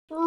O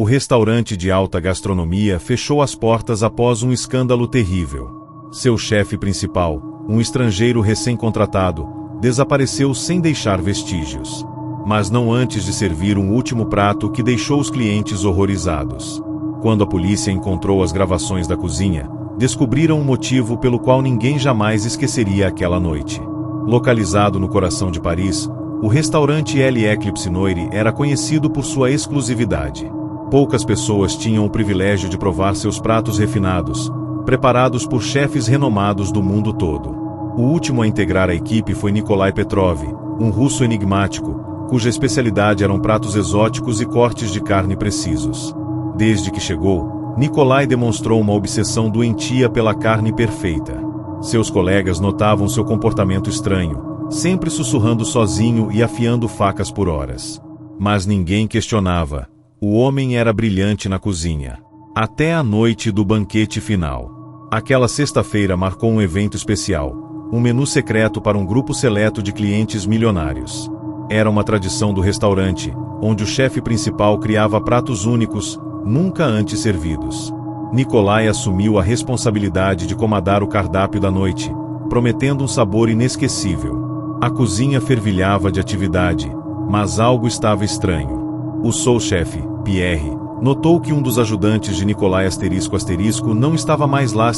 restaurante de alta gastronomia fechou as portas após um escândalo terrível. Seu chefe principal, um estrangeiro recém-contratado, desapareceu sem deixar vestígios. Mas não antes de servir um último prato que deixou os clientes horrorizados. Quando a polícia encontrou as gravações da cozinha, descobriram um motivo pelo qual ninguém jamais esqueceria aquela noite. Localizado no coração de Paris, o restaurante L'Eclipse Noire era conhecido por sua exclusividade. Poucas pessoas tinham o privilégio de provar seus pratos refinados, preparados por chefes renomados do mundo todo. O último a integrar a equipe foi Nikolai Petrov, um russo enigmático, cuja especialidade eram pratos exóticos e cortes de carne precisos. Desde que chegou, Nikolai demonstrou uma obsessão doentia pela carne perfeita. Seus colegas notavam seu comportamento estranho, sempre sussurrando sozinho e afiando facas por horas. Mas ninguém questionava. O homem era brilhante na cozinha. Até a noite do banquete final. Aquela sexta-feira marcou um evento especial, um menu secreto para um grupo seleto de clientes milionários. Era uma tradição do restaurante, onde o chefe principal criava pratos únicos, nunca antes servidos. Nikolai assumiu a responsabilidade de comandar o cardápio da noite, prometendo um sabor inesquecível. A cozinha fervilhava de atividade, mas algo estava estranho. O sous-chefe, Pierre, notou que um dos ajudantes de Nikolai *** não estava mais lá ***.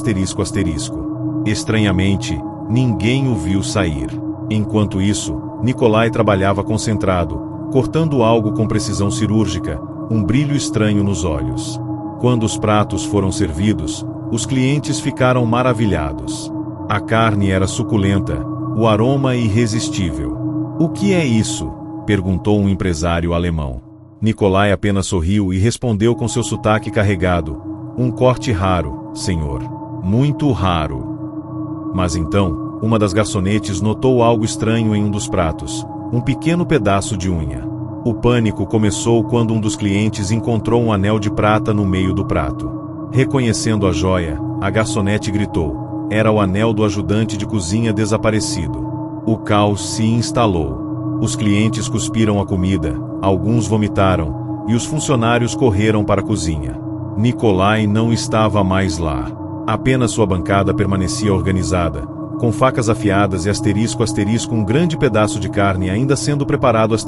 Estranhamente, ninguém o viu sair. Enquanto isso, Nikolai trabalhava concentrado, cortando algo com precisão cirúrgica, um brilho estranho nos olhos. Quando os pratos foram servidos, os clientes ficaram maravilhados. A carne era suculenta, o aroma irresistível. "O que é isso?", perguntou um empresário alemão. Nikolai apenas sorriu e respondeu com seu sotaque carregado: "Um corte raro, senhor. Muito raro." Mas então, uma das garçonetes notou algo estranho em um dos pratos, um pequeno pedaço de unha. O pânico começou quando um dos clientes encontrou um anel de prata no meio do prato. Reconhecendo a joia, a garçonete gritou: era o anel do ajudante de cozinha desaparecido. O caos se instalou. Os clientes cuspiram a comida, alguns vomitaram, e os funcionários correram para a cozinha. Nikolai não estava mais lá. Apenas sua bancada permanecia organizada, com facas afiadas e *** um grande pedaço de carne ainda sendo preparado ***.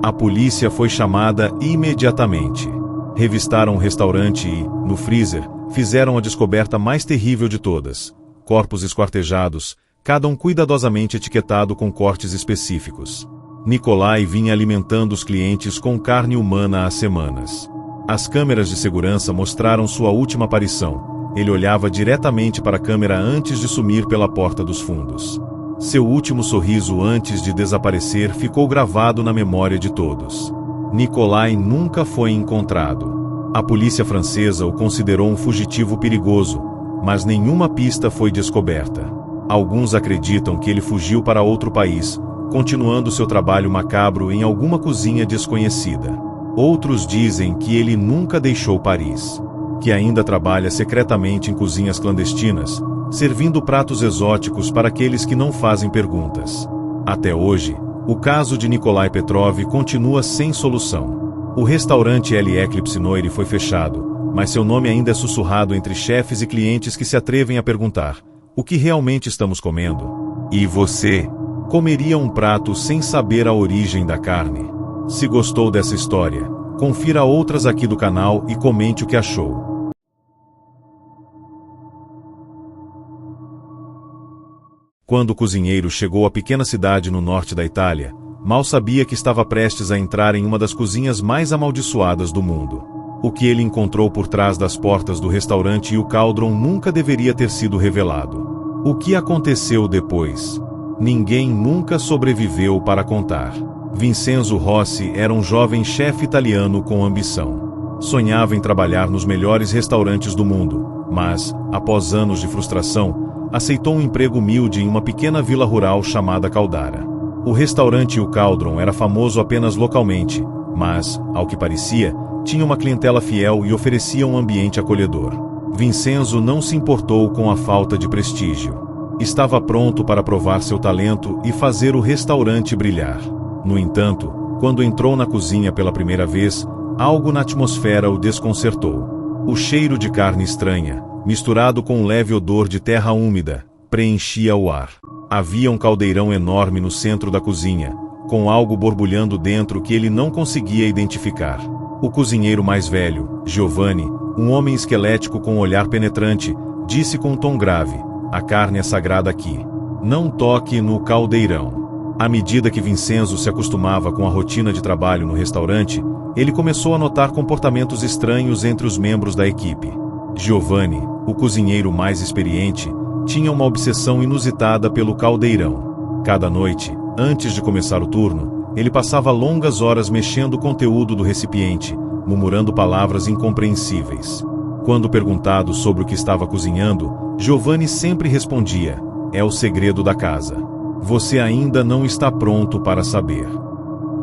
A polícia foi chamada imediatamente. Revistaram o restaurante e, no freezer, fizeram a descoberta mais terrível de todas: corpos esquartejados, cada um cuidadosamente etiquetado com cortes específicos. Nikolai vinha alimentando os clientes com carne humana há semanas. As câmeras de segurança mostraram sua última aparição. Ele olhava diretamente para a câmera antes de sumir pela porta dos fundos. Seu último sorriso antes de desaparecer ficou gravado na memória de todos. Nikolai nunca foi encontrado. A polícia francesa o considerou um fugitivo perigoso, mas nenhuma pista foi descoberta. Alguns acreditam que ele fugiu para outro país, continuando seu trabalho macabro em alguma cozinha desconhecida. Outros dizem que ele nunca deixou Paris, que ainda trabalha secretamente em cozinhas clandestinas, servindo pratos exóticos para aqueles que não fazem perguntas. Até hoje, o caso de Nikolai Petrov continua sem solução. O restaurante L'Eclipse Noire foi fechado, mas seu nome ainda é sussurrado entre chefes e clientes que se atrevem a perguntar: o que realmente estamos comendo? E você? Comeria um prato sem saber a origem da carne? Se gostou dessa história, confira outras aqui do canal e comente o que achou. Quando o cozinheiro chegou à pequena cidade no norte da Itália, mal sabia que estava prestes a entrar em uma das cozinhas mais amaldiçoadas do mundo. O que ele encontrou por trás das portas do restaurante e o cauldron nunca deveria ter sido revelado. O que aconteceu depois? Ninguém nunca sobreviveu para contar. Vincenzo Rossi era um jovem chefe italiano com ambição. Sonhava em trabalhar nos melhores restaurantes do mundo, mas, após anos de frustração, aceitou um emprego humilde em uma pequena vila rural chamada Caldara. O restaurante e o cauldron era famoso apenas localmente, mas, ao que parecia, tinha uma clientela fiel e oferecia um ambiente acolhedor. Vincenzo não se importou com a falta de prestígio. Estava pronto para provar seu talento e fazer o restaurante brilhar. No entanto, quando entrou na cozinha pela primeira vez, algo na atmosfera o desconcertou. O cheiro de carne estranha, misturado com um leve odor de terra úmida, preenchia o ar. Havia um caldeirão enorme no centro da cozinha, com algo borbulhando dentro que ele não conseguia identificar. O cozinheiro mais velho, Giovanni, um homem esquelético com um olhar penetrante, disse com um tom grave: "A carne é sagrada aqui. Não toque no caldeirão." À medida que Vincenzo se acostumava com a rotina de trabalho no restaurante, ele começou a notar comportamentos estranhos entre os membros da equipe. Giovanni, o cozinheiro mais experiente, tinha uma obsessão inusitada pelo caldeirão. Cada noite, antes de começar o turno, ele passava longas horas mexendo o conteúdo do recipiente, murmurando palavras incompreensíveis. Quando perguntado sobre o que estava cozinhando, Giovanni sempre respondia: "É o segredo da casa. Você ainda não está pronto para saber."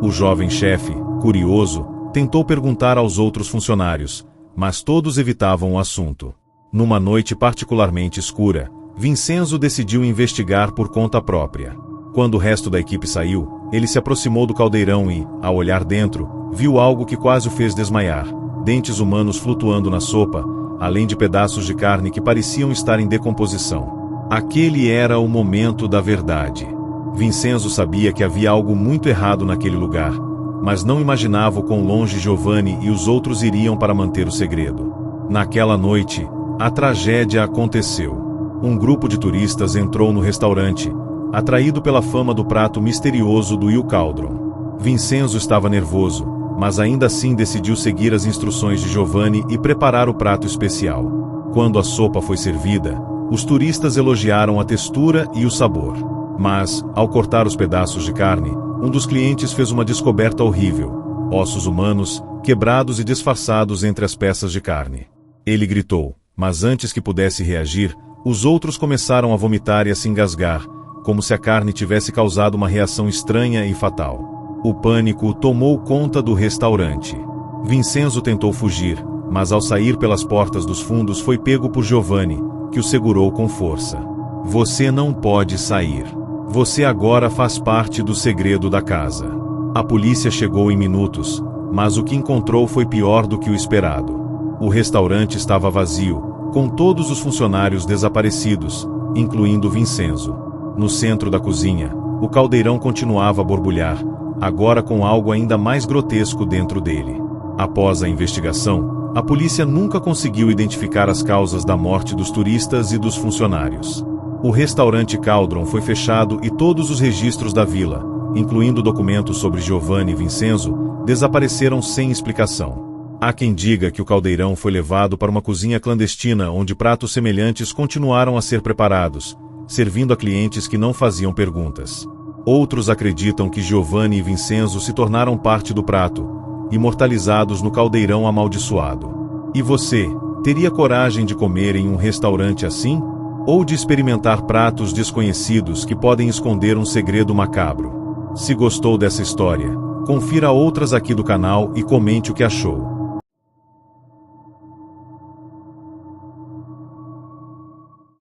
O jovem chefe, curioso, tentou perguntar aos outros funcionários, mas todos evitavam o assunto. Numa noite particularmente escura, Vincenzo decidiu investigar por conta própria. Quando o resto da equipe saiu, ele se aproximou do caldeirão e, ao olhar dentro, viu algo que quase o fez desmaiar: dentes humanos flutuando na sopa, além de pedaços de carne que pareciam estar em decomposição. Aquele era o momento da verdade. Vincenzo sabia que havia algo muito errado naquele lugar, mas não imaginava o quão longe Giovanni e os outros iriam para manter o segredo. Naquela noite, a tragédia aconteceu. Um grupo de turistas entrou no restaurante, atraído pela fama do prato misterioso do Il Caldron. Vincenzo estava nervoso, mas ainda assim decidiu seguir as instruções de Giovanni e preparar o prato especial. Quando a sopa foi servida, os turistas elogiaram a textura e o sabor. Mas, ao cortar os pedaços de carne, um dos clientes fez uma descoberta horrível: ossos humanos, quebrados e disfarçados entre as peças de carne. Ele gritou, mas antes que pudesse reagir, os outros começaram a vomitar e a se engasgar, como se a carne tivesse causado uma reação estranha e fatal. O pânico tomou conta do restaurante. Vincenzo tentou fugir, mas ao sair pelas portas dos fundos foi pego por Giovanni, que o segurou com força. "Você não pode sair. Você agora faz parte do segredo da casa." A polícia chegou em minutos, mas o que encontrou foi pior do que o esperado. O restaurante estava vazio, com todos os funcionários desaparecidos, incluindo Vincenzo. No centro da cozinha, o caldeirão continuava a borbulhar, agora com algo ainda mais grotesco dentro dele. Após a investigação, a polícia nunca conseguiu identificar as causas da morte dos turistas e dos funcionários. O restaurante Caldron foi fechado e todos os registros da vila, incluindo documentos sobre Giovanni e Vincenzo, desapareceram sem explicação. Há quem diga que o caldeirão foi levado para uma cozinha clandestina onde pratos semelhantes continuaram a ser preparados, servindo a clientes que não faziam perguntas. Outros acreditam que Giovanni e Vincenzo se tornaram parte do prato, imortalizados no caldeirão amaldiçoado. E você, teria coragem de comer em um restaurante assim? Ou de experimentar pratos desconhecidos que podem esconder um segredo macabro? Se gostou dessa história, confira outras aqui do canal e comente o que achou.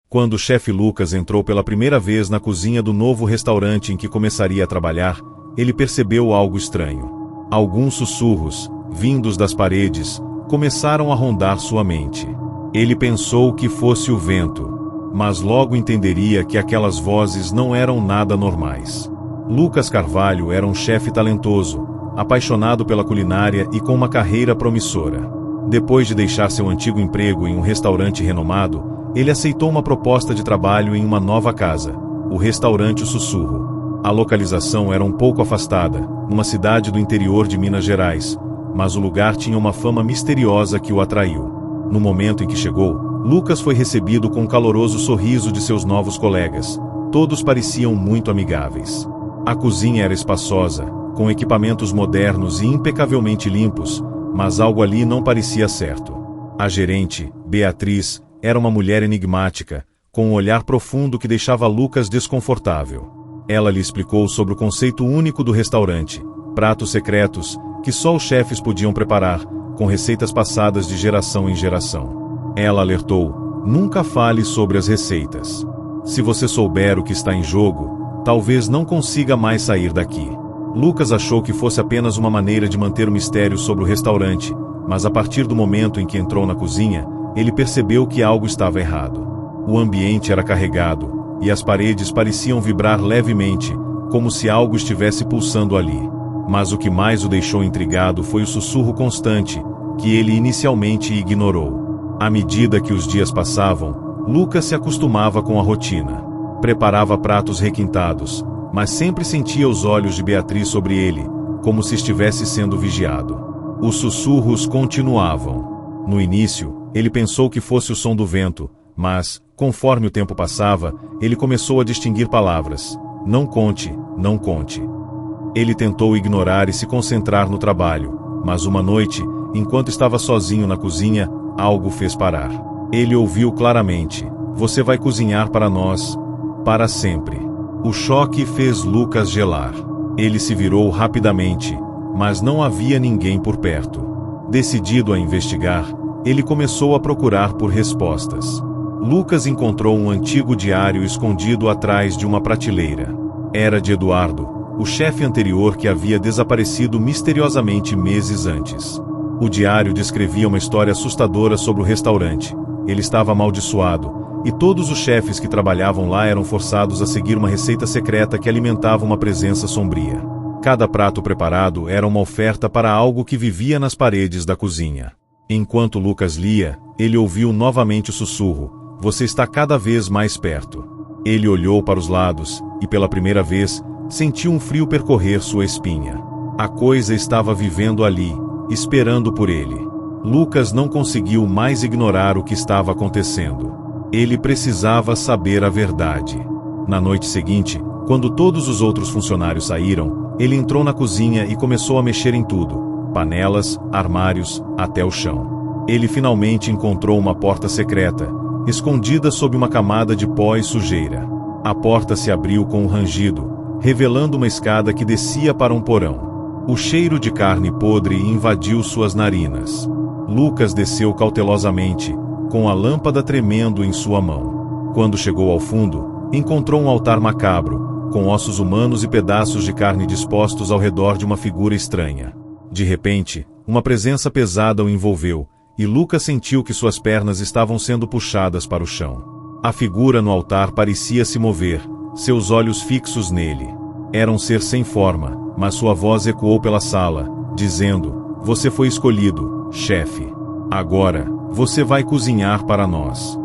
Quando o chefe Lucas entrou pela primeira vez na cozinha do novo restaurante em que começaria a trabalhar, ele percebeu algo estranho. Alguns sussurros, vindos das paredes, começaram a rondar sua mente. Ele pensou que fosse o vento, mas logo entenderia que aquelas vozes não eram nada normais. Lucas Carvalho era um chefe talentoso, apaixonado pela culinária e com uma carreira promissora. Depois de deixar seu antigo emprego em um restaurante renomado, ele aceitou uma proposta de trabalho em uma nova casa, o restaurante O Sussurro. A localização era um pouco afastada, numa cidade do interior de Minas Gerais, mas o lugar tinha uma fama misteriosa que o atraiu. No momento em que chegou, Lucas foi recebido com um caloroso sorriso de seus novos colegas. Todos pareciam muito amigáveis. A cozinha era espaçosa, com equipamentos modernos e impecavelmente limpos, mas algo ali não parecia certo. A gerente, Beatriz, era uma mulher enigmática, com um olhar profundo que deixava Lucas desconfortável. Ela lhe explicou sobre o conceito único do restaurante, pratos secretos, que só os chefes podiam preparar, com receitas passadas de geração em geração. Ela alertou: nunca fale sobre as receitas. Se você souber o que está em jogo, talvez não consiga mais sair daqui. Lucas achou que fosse apenas uma maneira de manter o mistério sobre o restaurante, mas a partir do momento em que entrou na cozinha, ele percebeu que algo estava errado. O ambiente era carregado, e as paredes pareciam vibrar levemente, como se algo estivesse pulsando ali. Mas o que mais o deixou intrigado foi o sussurro constante, que ele inicialmente ignorou. À medida que os dias passavam, Lucas se acostumava com a rotina. Preparava pratos requintados, mas sempre sentia os olhos de Beatriz sobre ele, como se estivesse sendo vigiado. Os sussurros continuavam. No início, ele pensou que fosse o som do vento, mas, conforme o tempo passava, ele começou a distinguir palavras. Não conte, não conte. Ele tentou ignorar e se concentrar no trabalho, mas uma noite, enquanto estava sozinho na cozinha, algo fez parar. Ele ouviu claramente: você vai cozinhar para nós, para sempre. O choque fez Lucas gelar. Ele se virou rapidamente, mas não havia ninguém por perto. Decidido a investigar, ele começou a procurar por respostas. Lucas encontrou um antigo diário escondido atrás de uma prateleira. Era de Eduardo, o chefe anterior que havia desaparecido misteriosamente meses antes. O diário descrevia uma história assustadora sobre o restaurante. Ele estava amaldiçoado, e todos os chefes que trabalhavam lá eram forçados a seguir uma receita secreta que alimentava uma presença sombria. Cada prato preparado era uma oferta para algo que vivia nas paredes da cozinha. Enquanto Lucas lia, ele ouviu novamente o sussurro: você está cada vez mais perto. Ele olhou para os lados, e pela primeira vez, sentiu um frio percorrer sua espinha. A coisa estava vivendo ali, esperando por ele. Lucas não conseguiu mais ignorar o que estava acontecendo. Ele precisava saber a verdade. Na noite seguinte, quando todos os outros funcionários saíram, ele entrou na cozinha e começou a mexer em tudo: panelas, armários, até o chão. Ele finalmente encontrou uma porta secreta, escondida sob uma camada de pó e sujeira. A porta se abriu com um rangido, revelando uma escada que descia para um porão. O cheiro de carne podre invadiu suas narinas. Lucas desceu cautelosamente, com a lâmpada tremendo em sua mão. Quando chegou ao fundo, encontrou um altar macabro, com ossos humanos e pedaços de carne dispostos ao redor de uma figura estranha. De repente, uma presença pesada o envolveu, e Lucas sentiu que suas pernas estavam sendo puxadas para o chão. A figura no altar parecia se mover, seus olhos fixos nele. Era um ser sem forma, mas sua voz ecoou pela sala, dizendo: você foi escolhido, chefe. Agora, você vai cozinhar para nós.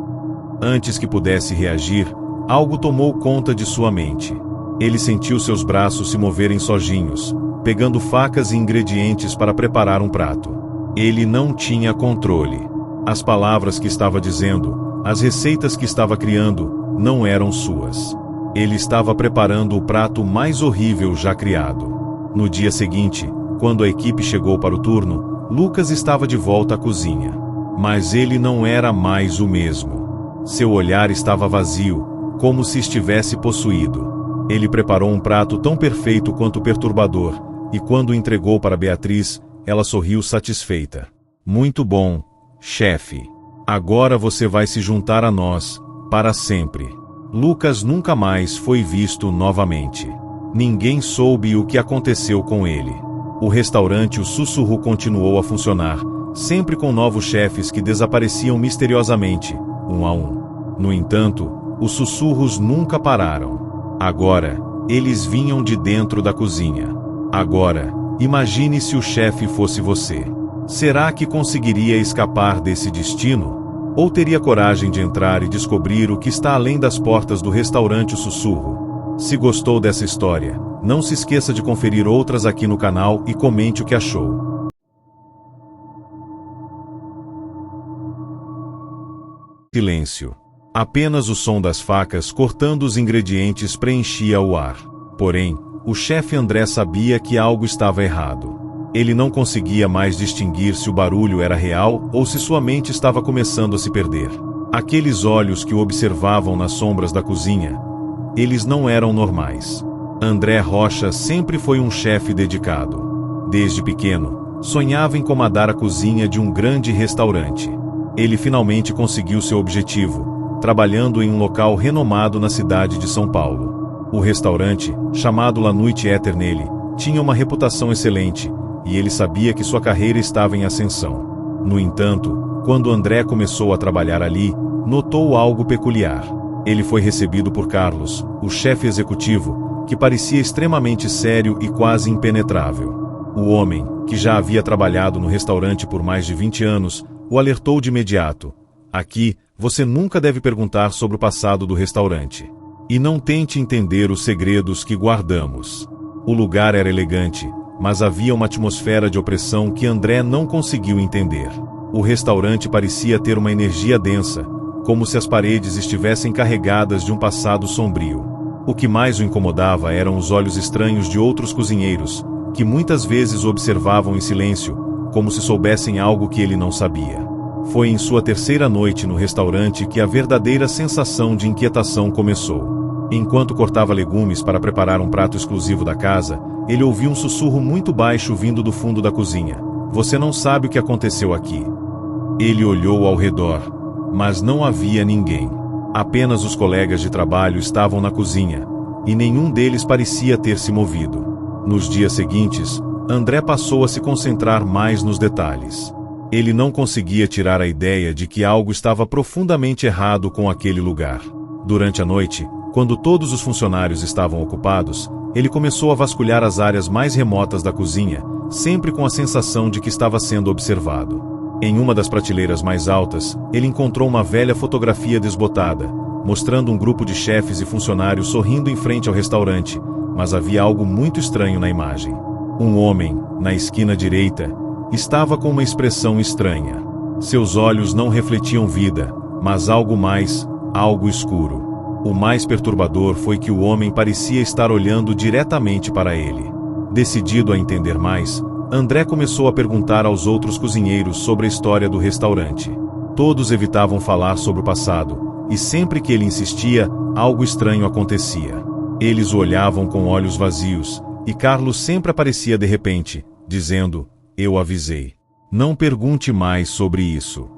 Antes que pudesse reagir, algo tomou conta de sua mente. Ele sentiu seus braços se moverem sozinhos, pegando facas e ingredientes para preparar um prato. Ele não tinha controle. As palavras que estava dizendo, as receitas que estava criando, não eram suas. Ele estava preparando o prato mais horrível já criado. No dia seguinte, quando a equipe chegou para o turno, Lucas estava de volta à cozinha. Mas ele não era mais o mesmo. Seu olhar estava vazio, como se estivesse possuído. Ele preparou um prato tão perfeito quanto perturbador, e quando o entregou para Beatriz, ela sorriu satisfeita. Muito bom, chefe. Agora você vai se juntar a nós, para sempre. Lucas nunca mais foi visto novamente. Ninguém soube o que aconteceu com ele. O restaurante O Sussurro continuou a funcionar, sempre com novos chefes que desapareciam misteriosamente, um a um. No entanto, os sussurros nunca pararam. Agora, eles vinham de dentro da cozinha. Agora, imagine se o chefe fosse você. Será que conseguiria escapar desse destino? Ou teria coragem de entrar e descobrir o que está além das portas do restaurante O Sussurro? Se gostou dessa história, não se esqueça de conferir outras aqui no canal e comente o que achou. Silêncio. Apenas o som das facas cortando os ingredientes preenchia o ar. Porém, o chefe André sabia que algo estava errado. Ele não conseguia mais distinguir se o barulho era real ou se sua mente estava começando a se perder. Aqueles olhos que o observavam nas sombras da cozinha, eles não eram normais. André Rocha sempre foi um chefe dedicado. Desde pequeno, Sonhava em comandar a cozinha de um grande restaurante. Ele finalmente conseguiu seu objetivo, trabalhando em um local renomado na cidade de São Paulo. O restaurante, chamado La Noite Eternelle, tinha uma reputação excelente, e ele sabia que sua carreira estava em ascensão. No entanto, quando André começou a trabalhar ali, notou algo peculiar. Ele foi recebido por Carlos, o chefe executivo, que parecia extremamente sério e quase impenetrável. O homem, que já havia trabalhado no restaurante por mais de 20 anos, o alertou de imediato. Aqui, você nunca deve perguntar sobre o passado do restaurante. E não tente entender os segredos que guardamos. O lugar era elegante, mas havia uma atmosfera de opressão que André não conseguiu entender. O restaurante parecia ter uma energia densa, como se as paredes estivessem carregadas de um passado sombrio. O que mais o incomodava eram os olhos estranhos de outros cozinheiros, que muitas vezes o observavam em silêncio, como se soubessem algo que ele não sabia. Foi em sua terceira noite no restaurante que a verdadeira sensação de inquietação começou. Enquanto cortava legumes para preparar um prato exclusivo da casa, ele ouviu um sussurro muito baixo vindo do fundo da cozinha. Você não sabe o que aconteceu aqui. Ele olhou ao redor, mas não havia ninguém. Apenas os colegas de trabalho estavam na cozinha, e nenhum deles parecia ter se movido. Nos dias seguintes, André passou a se concentrar mais nos detalhes. Ele não conseguia tirar a ideia de que algo estava profundamente errado com aquele lugar. Durante a noite, quando todos os funcionários estavam ocupados, ele começou a vasculhar as áreas mais remotas da cozinha, sempre com a sensação de que estava sendo observado. Em uma das prateleiras mais altas, ele encontrou uma velha fotografia desbotada, mostrando um grupo de chefes e funcionários sorrindo em frente ao restaurante, mas havia algo muito estranho na imagem. Um homem, na esquina direita, estava com uma expressão estranha. Seus olhos não refletiam vida, mas algo mais, algo escuro. O mais perturbador foi que o homem parecia estar olhando diretamente para ele. Decidido a entender mais, André começou a perguntar aos outros cozinheiros sobre a história do restaurante. Todos evitavam falar sobre o passado, e sempre que ele insistia, algo estranho acontecia. Eles o olhavam com olhos vazios, e Carlos sempre aparecia de repente, dizendo, eu avisei. Não pergunte mais sobre isso.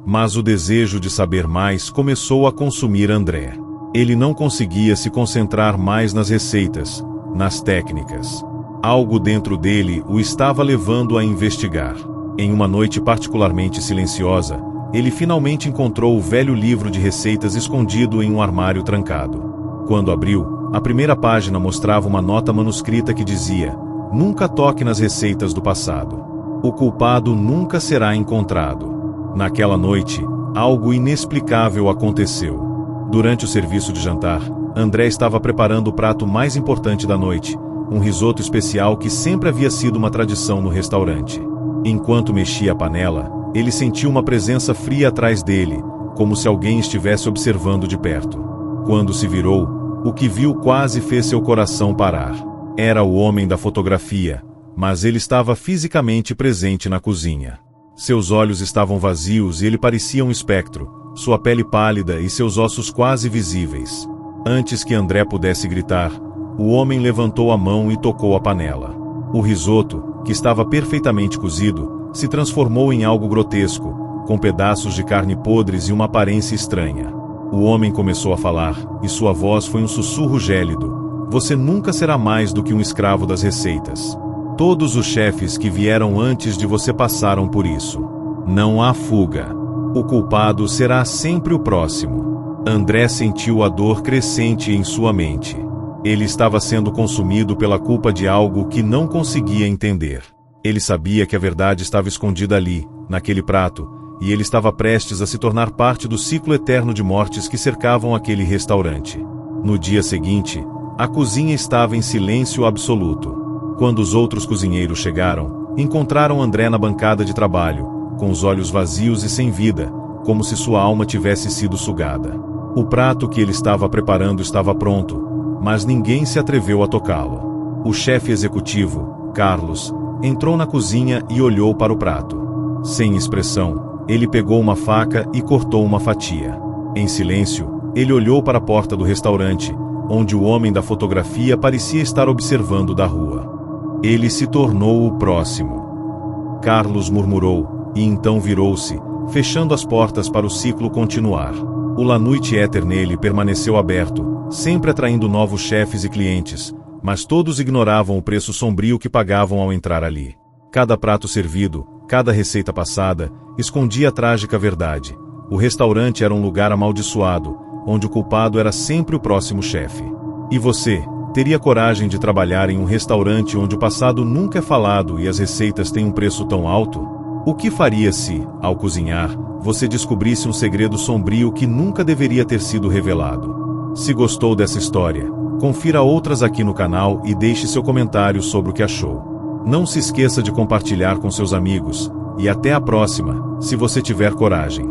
Mas o desejo de saber mais começou a consumir André. Ele não conseguia se concentrar mais nas receitas, nas técnicas. Algo dentro dele o estava levando a investigar. Em uma noite particularmente silenciosa, ele finalmente encontrou o velho livro de receitas escondido em um armário trancado. Quando abriu, a primeira página mostrava uma nota manuscrita que dizia: nunca toque nas receitas do passado. O culpado nunca será encontrado. Naquela noite, algo inexplicável aconteceu. Durante o serviço de jantar, André estava preparando o prato mais importante da noite, um risoto especial que sempre havia sido uma tradição no restaurante. Enquanto mexia a panela, ele sentiu uma presença fria atrás dele, como se alguém estivesse observando de perto. Quando se virou, o que viu quase fez seu coração parar. Era o homem da fotografia, mas ele estava fisicamente presente na cozinha. Seus olhos estavam vazios e ele parecia um espectro, sua pele pálida e seus ossos quase visíveis. Antes que André pudesse gritar, o homem levantou a mão e tocou a panela. O risoto, que estava perfeitamente cozido, se transformou em algo grotesco, com pedaços de carne podres e uma aparência estranha. O homem começou a falar, e sua voz foi um sussurro gélido. Você nunca será mais do que um escravo das receitas. Todos os chefes que vieram antes de você passaram por isso. Não há fuga. O culpado será sempre o próximo. André sentiu a dor crescente em sua mente. Ele estava sendo consumido pela culpa de algo que não conseguia entender. Ele sabia que a verdade estava escondida ali, naquele prato, e ele estava prestes a se tornar parte do ciclo eterno de mortes que cercavam aquele restaurante. No dia seguinte, a cozinha estava em silêncio absoluto. Quando os outros cozinheiros chegaram, encontraram André na bancada de trabalho, com os olhos vazios e sem vida, como se sua alma tivesse sido sugada. O prato que ele estava preparando estava pronto, mas ninguém se atreveu a tocá-lo. O chefe executivo, Carlos, entrou na cozinha e olhou para o prato. Sem expressão, ele pegou uma faca e cortou uma fatia. Em silêncio, ele olhou para a porta do restaurante, onde o homem da fotografia parecia estar observando da rua. Ele se tornou o próximo. Carlos murmurou, e então virou-se, fechando as portas para o ciclo continuar. O La Nuit Éternelle permaneceu aberto, sempre atraindo novos chefes e clientes, mas todos ignoravam o preço sombrio que pagavam ao entrar ali. Cada prato servido, cada receita passada, escondia a trágica verdade. O restaurante era um lugar amaldiçoado, onde o culpado era sempre o próximo chefe. E você, teria coragem de trabalhar em um restaurante onde o passado nunca é falado e as receitas têm um preço tão alto? O que faria se, ao cozinhar, você descobrisse um segredo sombrio que nunca deveria ter sido revelado? Se gostou dessa história, confira outras aqui no canal e deixe seu comentário sobre o que achou. Não se esqueça de compartilhar com seus amigos, e até a próxima, se você tiver coragem.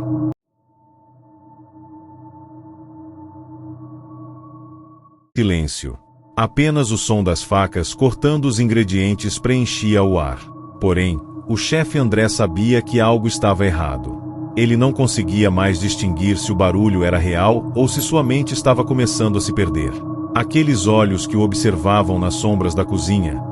Silêncio. Apenas o som das facas cortando os ingredientes preenchia o ar. Porém, o chefe André sabia que algo estava errado. Ele não conseguia mais distinguir se o barulho era real ou se sua mente estava começando a se perder. Aqueles olhos que o observavam nas sombras da cozinha,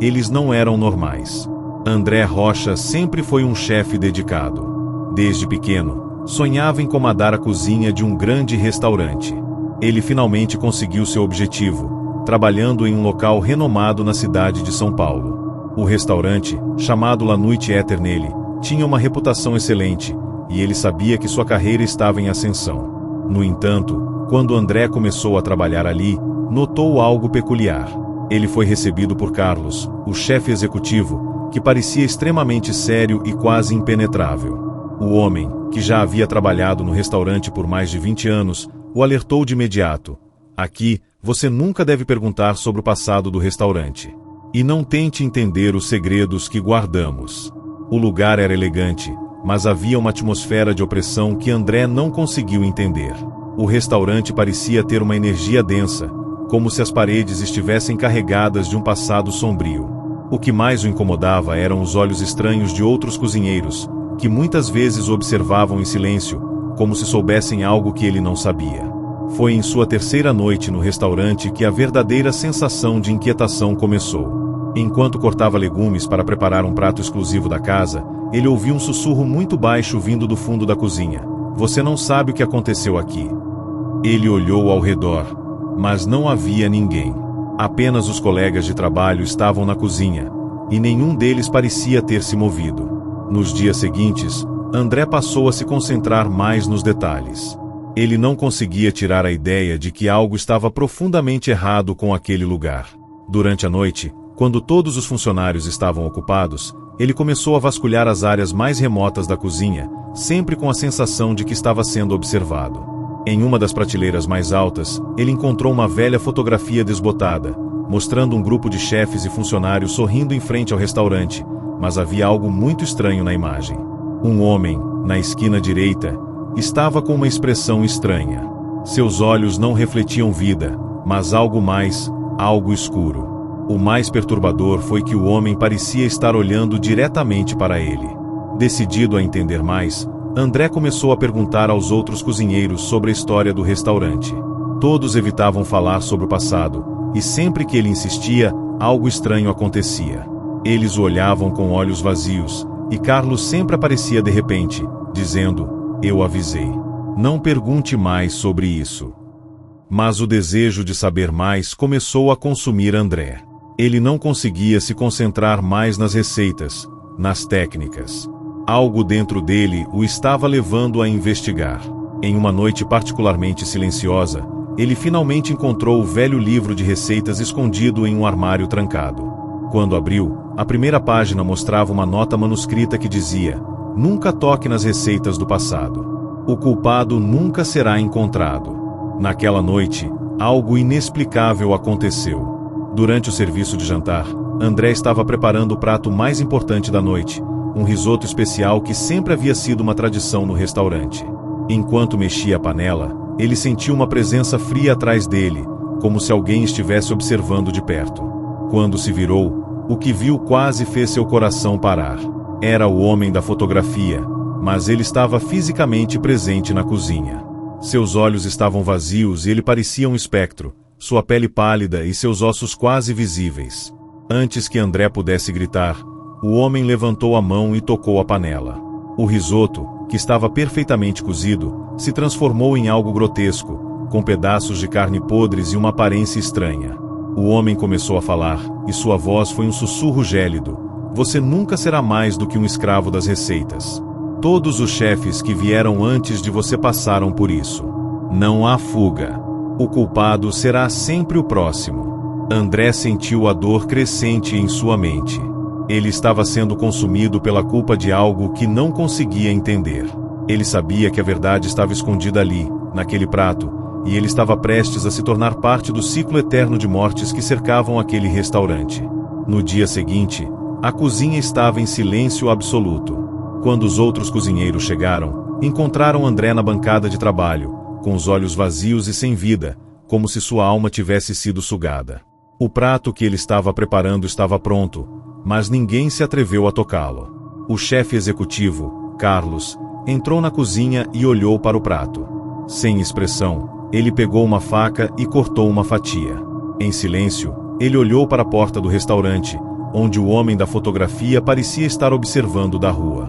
eles não eram normais. André Rocha sempre foi um chefe dedicado. Desde pequeno, sonhava em comandar a cozinha de um grande restaurante. Ele finalmente conseguiu seu objetivo, trabalhando em um local renomado na cidade de São Paulo. O restaurante, chamado La Nuit Éternelle, tinha uma reputação excelente, e ele sabia que sua carreira estava em ascensão. No entanto, quando André começou a trabalhar ali, notou algo peculiar. Ele foi recebido por Carlos, o chefe executivo, que parecia extremamente sério e quase impenetrável. O homem, que já havia trabalhado no restaurante por mais de 20 anos, o alertou de imediato. Aqui, você nunca deve perguntar sobre o passado do restaurante. E não tente entender os segredos que guardamos. O lugar era elegante, mas havia uma atmosfera de opressão que André não conseguiu entender. O restaurante parecia ter uma energia densa, como se as paredes estivessem carregadas de um passado sombrio. O que mais o incomodava eram os olhos estranhos de outros cozinheiros, que muitas vezes o observavam em silêncio, como se soubessem algo que ele não sabia. Foi em sua terceira noite no restaurante que a verdadeira sensação de inquietação começou. Enquanto cortava legumes para preparar um prato exclusivo da casa, ele ouviu um sussurro muito baixo vindo do fundo da cozinha. Você não sabe o que aconteceu aqui. Ele olhou ao redor, mas não havia ninguém. Apenas os colegas de trabalho estavam na cozinha, e nenhum deles parecia ter se movido. Nos dias seguintes, André passou a se concentrar mais nos detalhes. Ele não conseguia tirar a ideia de que algo estava profundamente errado com aquele lugar. Durante a noite, quando todos os funcionários estavam ocupados, ele começou a vasculhar as áreas mais remotas da cozinha, sempre com a sensação de que estava sendo observado. Em uma das prateleiras mais altas, ele encontrou uma velha fotografia desbotada, mostrando um grupo de chefes e funcionários sorrindo em frente ao restaurante, mas havia algo muito estranho na imagem. Um homem, na esquina direita, estava com uma expressão estranha. Seus olhos não refletiam vida, mas algo mais, algo escuro. O mais perturbador foi que o homem parecia estar olhando diretamente para ele. Decidido a entender mais, André começou a perguntar aos outros cozinheiros sobre a história do restaurante. Todos evitavam falar sobre o passado, e sempre que ele insistia, algo estranho acontecia. Eles o olhavam com olhos vazios, e Carlos sempre aparecia de repente, dizendo, eu avisei. Não pergunte mais sobre isso. Mas o desejo de saber mais começou a consumir André. Ele não conseguia se concentrar mais nas receitas, nas técnicas. Algo dentro dele o estava levando a investigar. Em uma noite particularmente silenciosa, ele finalmente encontrou o velho livro de receitas escondido em um armário trancado. Quando abriu, a primeira página mostrava uma nota manuscrita que dizia: nunca toque nas receitas do passado. O culpado nunca será encontrado. Naquela noite, algo inexplicável aconteceu. Durante o serviço de jantar, André estava preparando o prato mais importante da noite, um risoto especial que sempre havia sido uma tradição no restaurante. Enquanto mexia a panela, ele sentiu uma presença fria atrás dele, como se alguém estivesse observando de perto. Quando se virou, o que viu quase fez seu coração parar. Era o homem da fotografia, mas ele estava fisicamente presente na cozinha. Seus olhos estavam vazios e ele parecia um espectro, sua pele pálida e seus ossos quase visíveis. Antes que André pudesse gritar, O homem levantou a mão e tocou a panela. O risoto, que estava perfeitamente cozido, se transformou em algo grotesco, com pedaços de carne podres e uma aparência estranha. O homem começou a falar, e sua voz foi um sussurro gélido. Você nunca será mais do que um escravo das receitas. Todos os chefes que vieram antes de você passaram por isso. Não há fuga. O culpado será sempre o próximo. André sentiu a dor crescente em sua mente. Ele estava sendo consumido pela culpa de algo que não conseguia entender. Ele sabia que a verdade estava escondida ali, naquele prato, e ele estava prestes a se tornar parte do ciclo eterno de mortes que cercavam aquele restaurante. No dia seguinte, a cozinha estava em silêncio absoluto. Quando os outros cozinheiros chegaram, encontraram André na bancada de trabalho, com os olhos vazios e sem vida, como se sua alma tivesse sido sugada. O prato que ele estava preparando estava pronto, mas ninguém se atreveu a tocá-lo. O chefe executivo, Carlos, entrou na cozinha e olhou para o prato. Sem expressão, ele pegou uma faca e cortou uma fatia. Em silêncio, ele olhou para a porta do restaurante, onde o homem da fotografia parecia estar observando da rua.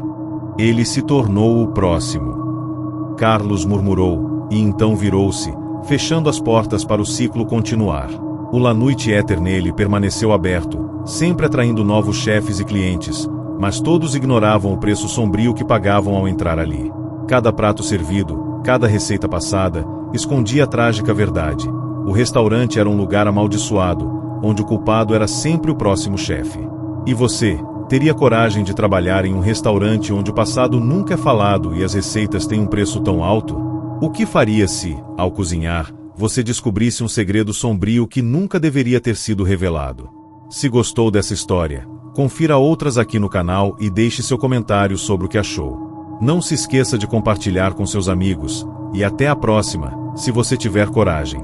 Ele se tornou o próximo. Carlos murmurou, e então virou-se, fechando as portas para o ciclo continuar. O La Nuit Éternelle permaneceu aberto, sempre atraindo novos chefes e clientes, mas todos ignoravam o preço sombrio que pagavam ao entrar ali. Cada prato servido, cada receita passada, escondia a trágica verdade. O restaurante era um lugar amaldiçoado, onde o culpado era sempre o próximo chefe. E você, teria coragem de trabalhar em um restaurante onde o passado nunca é falado e as receitas têm um preço tão alto? O que faria se, ao cozinhar, você descobrisse um segredo sombrio que nunca deveria ter sido revelado? Se gostou dessa história, confira outras aqui no canal e deixe seu comentário sobre o que achou. Não se esqueça de compartilhar com seus amigos, e até a próxima, se você tiver coragem.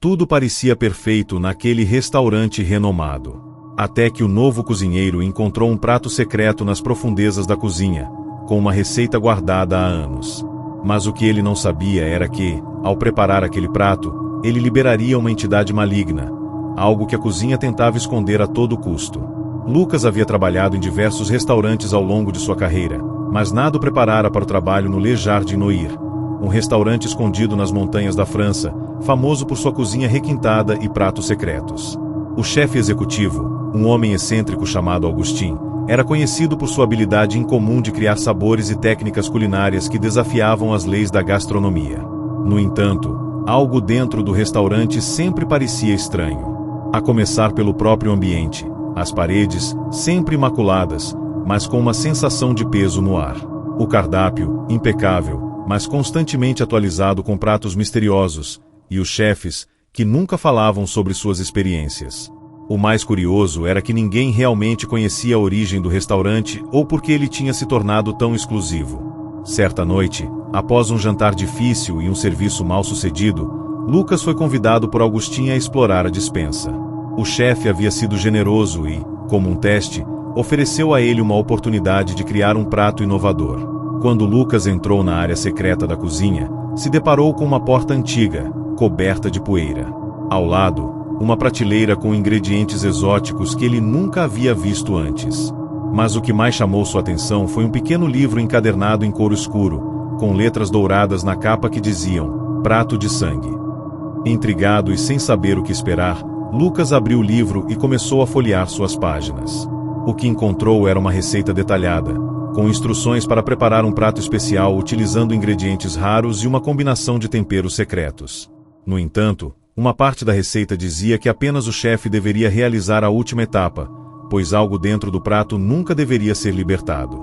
Tudo parecia perfeito naquele restaurante renomado. Até que o novo cozinheiro encontrou um prato secreto nas profundezas da cozinha, com uma receita guardada há anos. Mas o que ele não sabia era que, ao preparar aquele prato, ele liberaria uma entidade maligna, algo que a cozinha tentava esconder a todo custo. Lucas havia trabalhado em diversos restaurantes ao longo de sua carreira, mas nada o preparara para o trabalho no Le Jardin Noir, um restaurante escondido nas montanhas da França, famoso por sua cozinha requintada e pratos secretos. O chefe executivo, um homem excêntrico chamado Augustin, era conhecido por sua habilidade incomum de criar sabores e técnicas culinárias que desafiavam as leis da gastronomia. No entanto, algo dentro do restaurante sempre parecia estranho. A começar pelo próprio ambiente, as paredes, sempre imaculadas, mas com uma sensação de peso no ar. O cardápio, impecável, mas constantemente atualizado com pratos misteriosos, e os chefes, que nunca falavam sobre suas experiências. O mais curioso era que ninguém realmente conhecia a origem do restaurante ou por que ele tinha se tornado tão exclusivo. Certa noite, após um jantar difícil e um serviço mal sucedido, Lucas foi convidado por Augustin a explorar a despensa. O chefe havia sido generoso e, como um teste, ofereceu a ele uma oportunidade de criar um prato inovador. Quando Lucas entrou na área secreta da cozinha, se deparou com uma porta antiga, coberta de poeira. Ao lado, uma prateleira com ingredientes exóticos que ele nunca havia visto antes. Mas o que mais chamou sua atenção foi um pequeno livro encadernado em couro escuro, com letras douradas na capa que diziam, Prato de Sangue. Intrigado e sem saber o que esperar, Lucas abriu o livro e começou a folhear suas páginas. O que encontrou era uma receita detalhada, com instruções para preparar um prato especial utilizando ingredientes raros e uma combinação de temperos secretos. No entanto, uma parte da receita dizia que apenas o chefe deveria realizar a última etapa, pois algo dentro do prato nunca deveria ser libertado.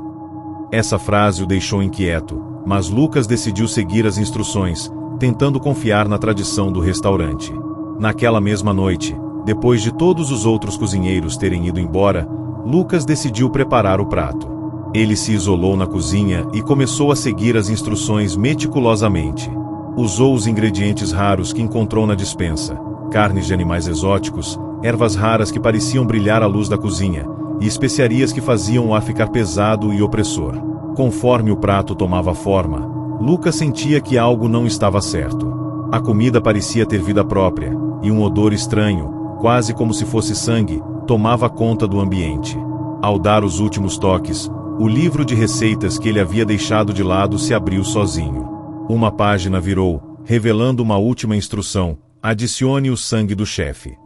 Essa frase o deixou inquieto, mas Lucas decidiu seguir as instruções, tentando confiar na tradição do restaurante. Naquela mesma noite, depois de todos os outros cozinheiros terem ido embora, Lucas decidiu preparar o prato. Ele se isolou na cozinha e começou a seguir as instruções meticulosamente. Usou os ingredientes raros que encontrou na despensa, carnes de animais exóticos, ervas raras que pareciam brilhar à luz da cozinha, e especiarias que faziam o ar ficar pesado e opressor. Conforme o prato tomava forma, Lucas sentia que algo não estava certo. A comida parecia ter vida própria, e um odor estranho, quase como se fosse sangue, tomava conta do ambiente. Ao dar os últimos toques, o livro de receitas que ele havia deixado de lado se abriu sozinho. Uma página virou, revelando uma última instrução: adicione o sangue do chefe.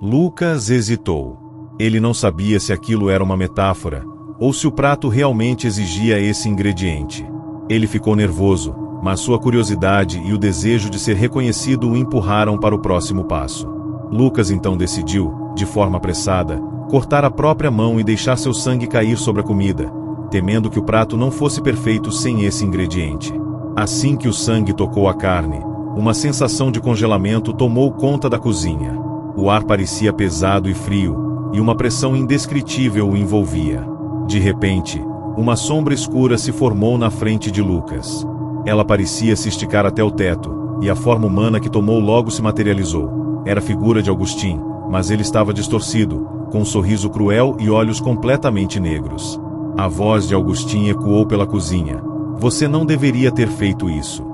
Lucas hesitou. Ele não sabia se aquilo era uma metáfora, ou se o prato realmente exigia esse ingrediente. Ele ficou nervoso, mas sua curiosidade e o desejo de ser reconhecido o empurraram para o próximo passo. Lucas então decidiu, de forma apressada, cortar a própria mão e deixar seu sangue cair sobre a comida, temendo que o prato não fosse perfeito sem esse ingrediente. Assim que o sangue tocou a carne, uma sensação de congelamento tomou conta da cozinha. O ar parecia pesado e frio, e uma pressão indescritível o envolvia. De repente, uma sombra escura se formou na frente de Lucas. Ela parecia se esticar até o teto, e a forma humana que tomou logo se materializou. Era a figura de Augustin, mas ele estava distorcido, com um sorriso cruel e olhos completamente negros. A voz de Augustin ecoou pela cozinha. Você não deveria ter feito isso.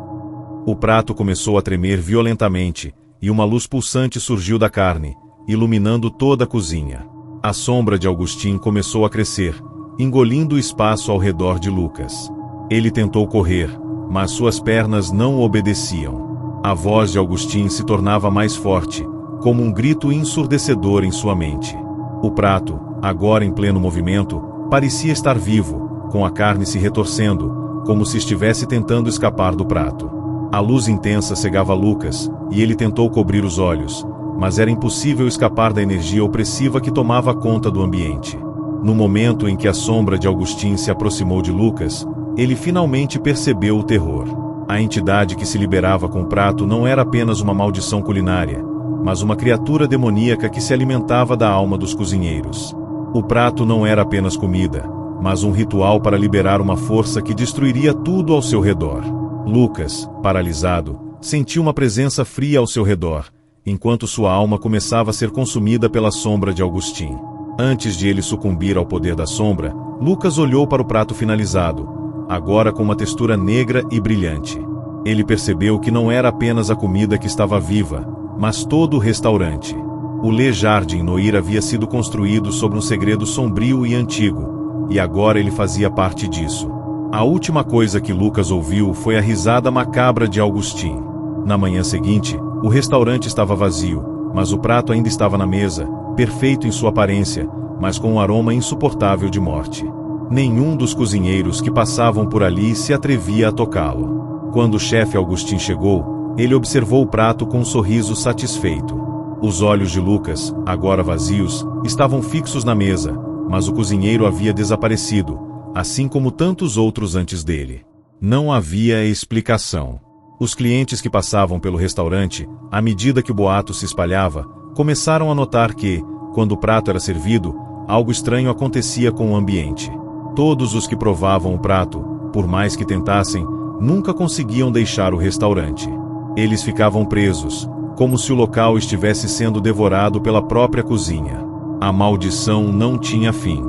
O prato começou a tremer violentamente, e uma luz pulsante surgiu da carne, iluminando toda a cozinha. A sombra de Augustin começou a crescer, engolindo o espaço ao redor de Lucas. Ele tentou correr, mas suas pernas não o obedeciam. A voz de Augustin se tornava mais forte, como um grito ensurdecedor em sua mente. O prato, agora em pleno movimento, parecia estar vivo, com a carne se retorcendo, como se estivesse tentando escapar do prato. A luz intensa cegava Lucas, e ele tentou cobrir os olhos, mas era impossível escapar da energia opressiva que tomava conta do ambiente. No momento em que a sombra de Augustin se aproximou de Lucas, ele finalmente percebeu o terror. A entidade que se liberava com o prato não era apenas uma maldição culinária, mas uma criatura demoníaca que se alimentava da alma dos cozinheiros. O prato não era apenas comida, mas um ritual para liberar uma força que destruiria tudo ao seu redor. Lucas, paralisado, sentiu uma presença fria ao seu redor, enquanto sua alma começava a ser consumida pela sombra de Augustin. Antes de ele sucumbir ao poder da sombra, Lucas olhou para o prato finalizado, agora com uma textura negra e brilhante. Ele percebeu que não era apenas a comida que estava viva, mas todo o restaurante. O Le Jardin Noir havia sido construído sobre um segredo sombrio e antigo, e agora ele fazia parte disso. A última coisa que Lucas ouviu foi a risada macabra de Augustin. Na manhã seguinte, o restaurante estava vazio, mas o prato ainda estava na mesa, perfeito em sua aparência, mas com um aroma insuportável de morte. Nenhum dos cozinheiros que passavam por ali se atrevia a tocá-lo. Quando o chefe Augustin chegou, ele observou o prato com um sorriso satisfeito. Os olhos de Lucas, agora vazios, estavam fixos na mesa, mas o cozinheiro havia desaparecido, assim como tantos outros antes dele. Não havia explicação. Os clientes que passavam pelo restaurante, à medida que o boato se espalhava, começaram a notar que, quando o prato era servido, algo estranho acontecia com o ambiente. Todos os que provavam o prato, por mais que tentassem, nunca conseguiam deixar o restaurante. Eles ficavam presos, como se o local estivesse sendo devorado pela própria cozinha. A maldição não tinha fim.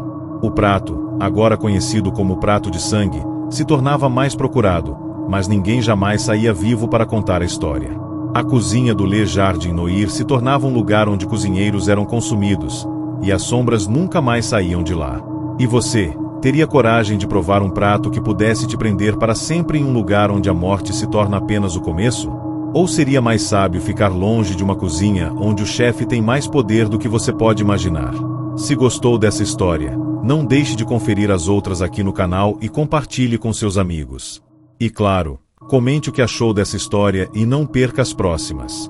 O prato, agora conhecido como prato de sangue, se tornava mais procurado, mas ninguém jamais saía vivo para contar a história. A cozinha do Le Jardin Noir se tornava um lugar onde cozinheiros eram consumidos, e as sombras nunca mais saíam de lá. E você, teria coragem de provar um prato que pudesse te prender para sempre em um lugar onde a morte se torna apenas o começo? Ou seria mais sábio ficar longe de uma cozinha onde o chefe tem mais poder do que você pode imaginar? Se gostou dessa história, não deixe de conferir as outras aqui no canal e compartilhe com seus amigos. E claro, comente o que achou dessa história e não perca as próximas.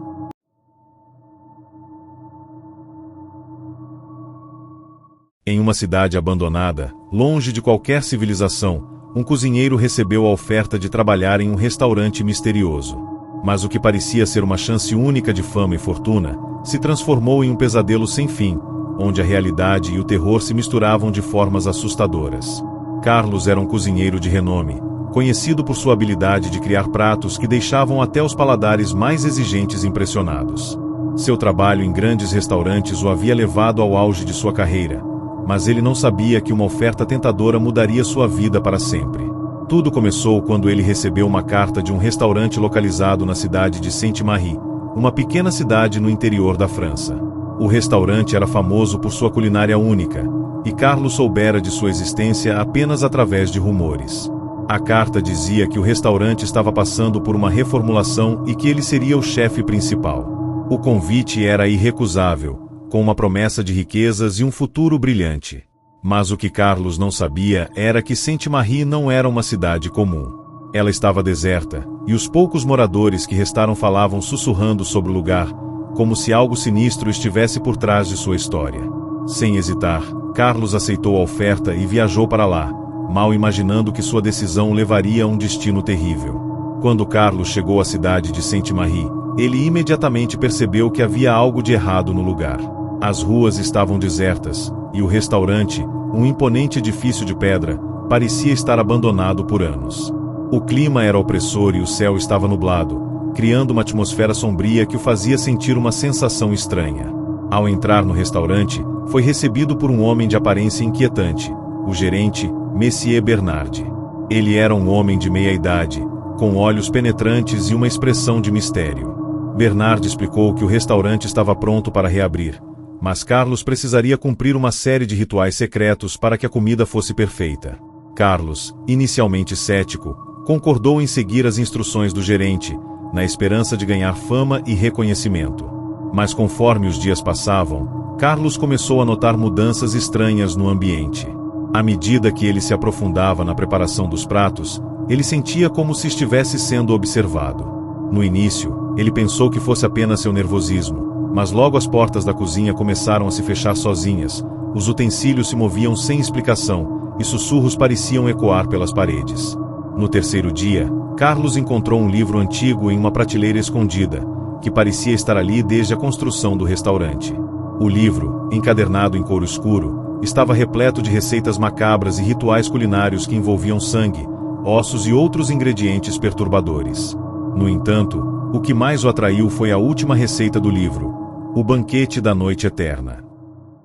Em uma cidade abandonada, longe de qualquer civilização, um cozinheiro recebeu a oferta de trabalhar em um restaurante misterioso. Mas o que parecia ser uma chance única de fama e fortuna, se transformou em um pesadelo sem fim, onde a realidade e o terror se misturavam de formas assustadoras. Carlos era um cozinheiro de renome, conhecido por sua habilidade de criar pratos que deixavam até os paladares mais exigentes impressionados. Seu trabalho em grandes restaurantes o havia levado ao auge de sua carreira, mas ele não sabia que uma oferta tentadora mudaria sua vida para sempre. Tudo começou quando ele recebeu uma carta de um restaurante localizado na cidade de Saint-Marie, uma pequena cidade no interior da França. O restaurante era famoso por sua culinária única, e Carlos soubera de sua existência apenas através de rumores. A carta dizia que o restaurante estava passando por uma reformulação e que ele seria o chefe principal. O convite era irrecusável, com uma promessa de riquezas e um futuro brilhante. Mas o que Carlos não sabia era que Saint-Marie não era uma cidade comum. Ela estava deserta, e os poucos moradores que restaram falavam sussurrando sobre o lugar, como se algo sinistro estivesse por trás de sua história. Sem hesitar, Carlos aceitou a oferta e viajou para lá, mal imaginando que sua decisão levaria a um destino terrível. Quando Carlos chegou à cidade de Saint-Marie, ele imediatamente percebeu que havia algo de errado no lugar. As ruas estavam desertas, e o restaurante, um imponente edifício de pedra, parecia estar abandonado por anos. O clima era opressor e o céu estava nublado, criando uma atmosfera sombria que o fazia sentir uma sensação estranha. Ao entrar no restaurante, foi recebido por um homem de aparência inquietante, o gerente, Monsieur Bernard. Ele era um homem de meia idade, com olhos penetrantes e uma expressão de mistério. Bernard explicou que o restaurante estava pronto para reabrir, mas Carlos precisaria cumprir uma série de rituais secretos para que a comida fosse perfeita. Carlos, inicialmente cético, concordou em seguir as instruções do gerente, na esperança de ganhar fama e reconhecimento. Mas conforme os dias passavam, Carlos começou a notar mudanças estranhas no ambiente. À medida que ele se aprofundava na preparação dos pratos, ele sentia como se estivesse sendo observado. No início, ele pensou que fosse apenas seu nervosismo, mas logo as portas da cozinha começaram a se fechar sozinhas, os utensílios se moviam sem explicação, e sussurros pareciam ecoar pelas paredes. No terceiro dia, Carlos encontrou um livro antigo em uma prateleira escondida, que parecia estar ali desde a construção do restaurante. O livro, encadernado em couro escuro, estava repleto de receitas macabras e rituais culinários que envolviam sangue, ossos e outros ingredientes perturbadores. No entanto, o que mais o atraiu foi a última receita do livro, o banquete da noite eterna.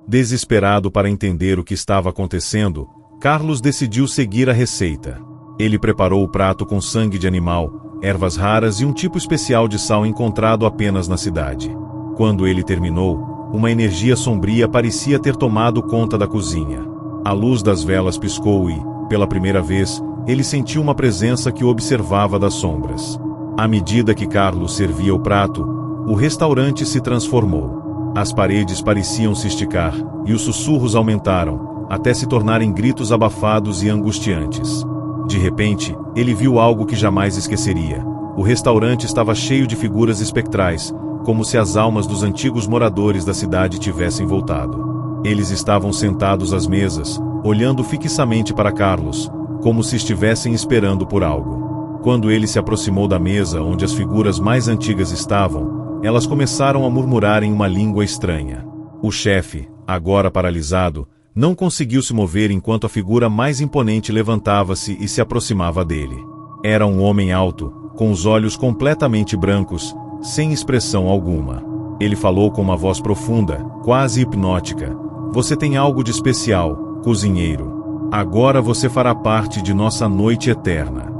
Desesperado para entender o que estava acontecendo, Carlos decidiu seguir a receita. Ele preparou o prato com sangue de animal, ervas raras e um tipo especial de sal encontrado apenas na cidade. Quando ele terminou, uma energia sombria parecia ter tomado conta da cozinha. A luz das velas piscou e, pela primeira vez, ele sentiu uma presença que o observava das sombras. À medida que Carlos servia o prato, o restaurante se transformou. As paredes pareciam se esticar, e os sussurros aumentaram, até se tornarem gritos abafados e angustiantes. De repente, ele viu algo que jamais esqueceria. O restaurante estava cheio de figuras espectrais, como se as almas dos antigos moradores da cidade tivessem voltado. Eles estavam sentados às mesas, olhando fixamente para Carlos, como se estivessem esperando por algo. Quando ele se aproximou da mesa onde as figuras mais antigas estavam, elas começaram a murmurar em uma língua estranha. O chefe, agora paralisado, não conseguiu se mover enquanto a figura mais imponente levantava-se e se aproximava dele. Era um homem alto, com os olhos completamente brancos, sem expressão alguma. Ele falou com uma voz profunda, quase hipnótica. "Você tem algo de especial, cozinheiro. Agora você fará parte de nossa noite eterna."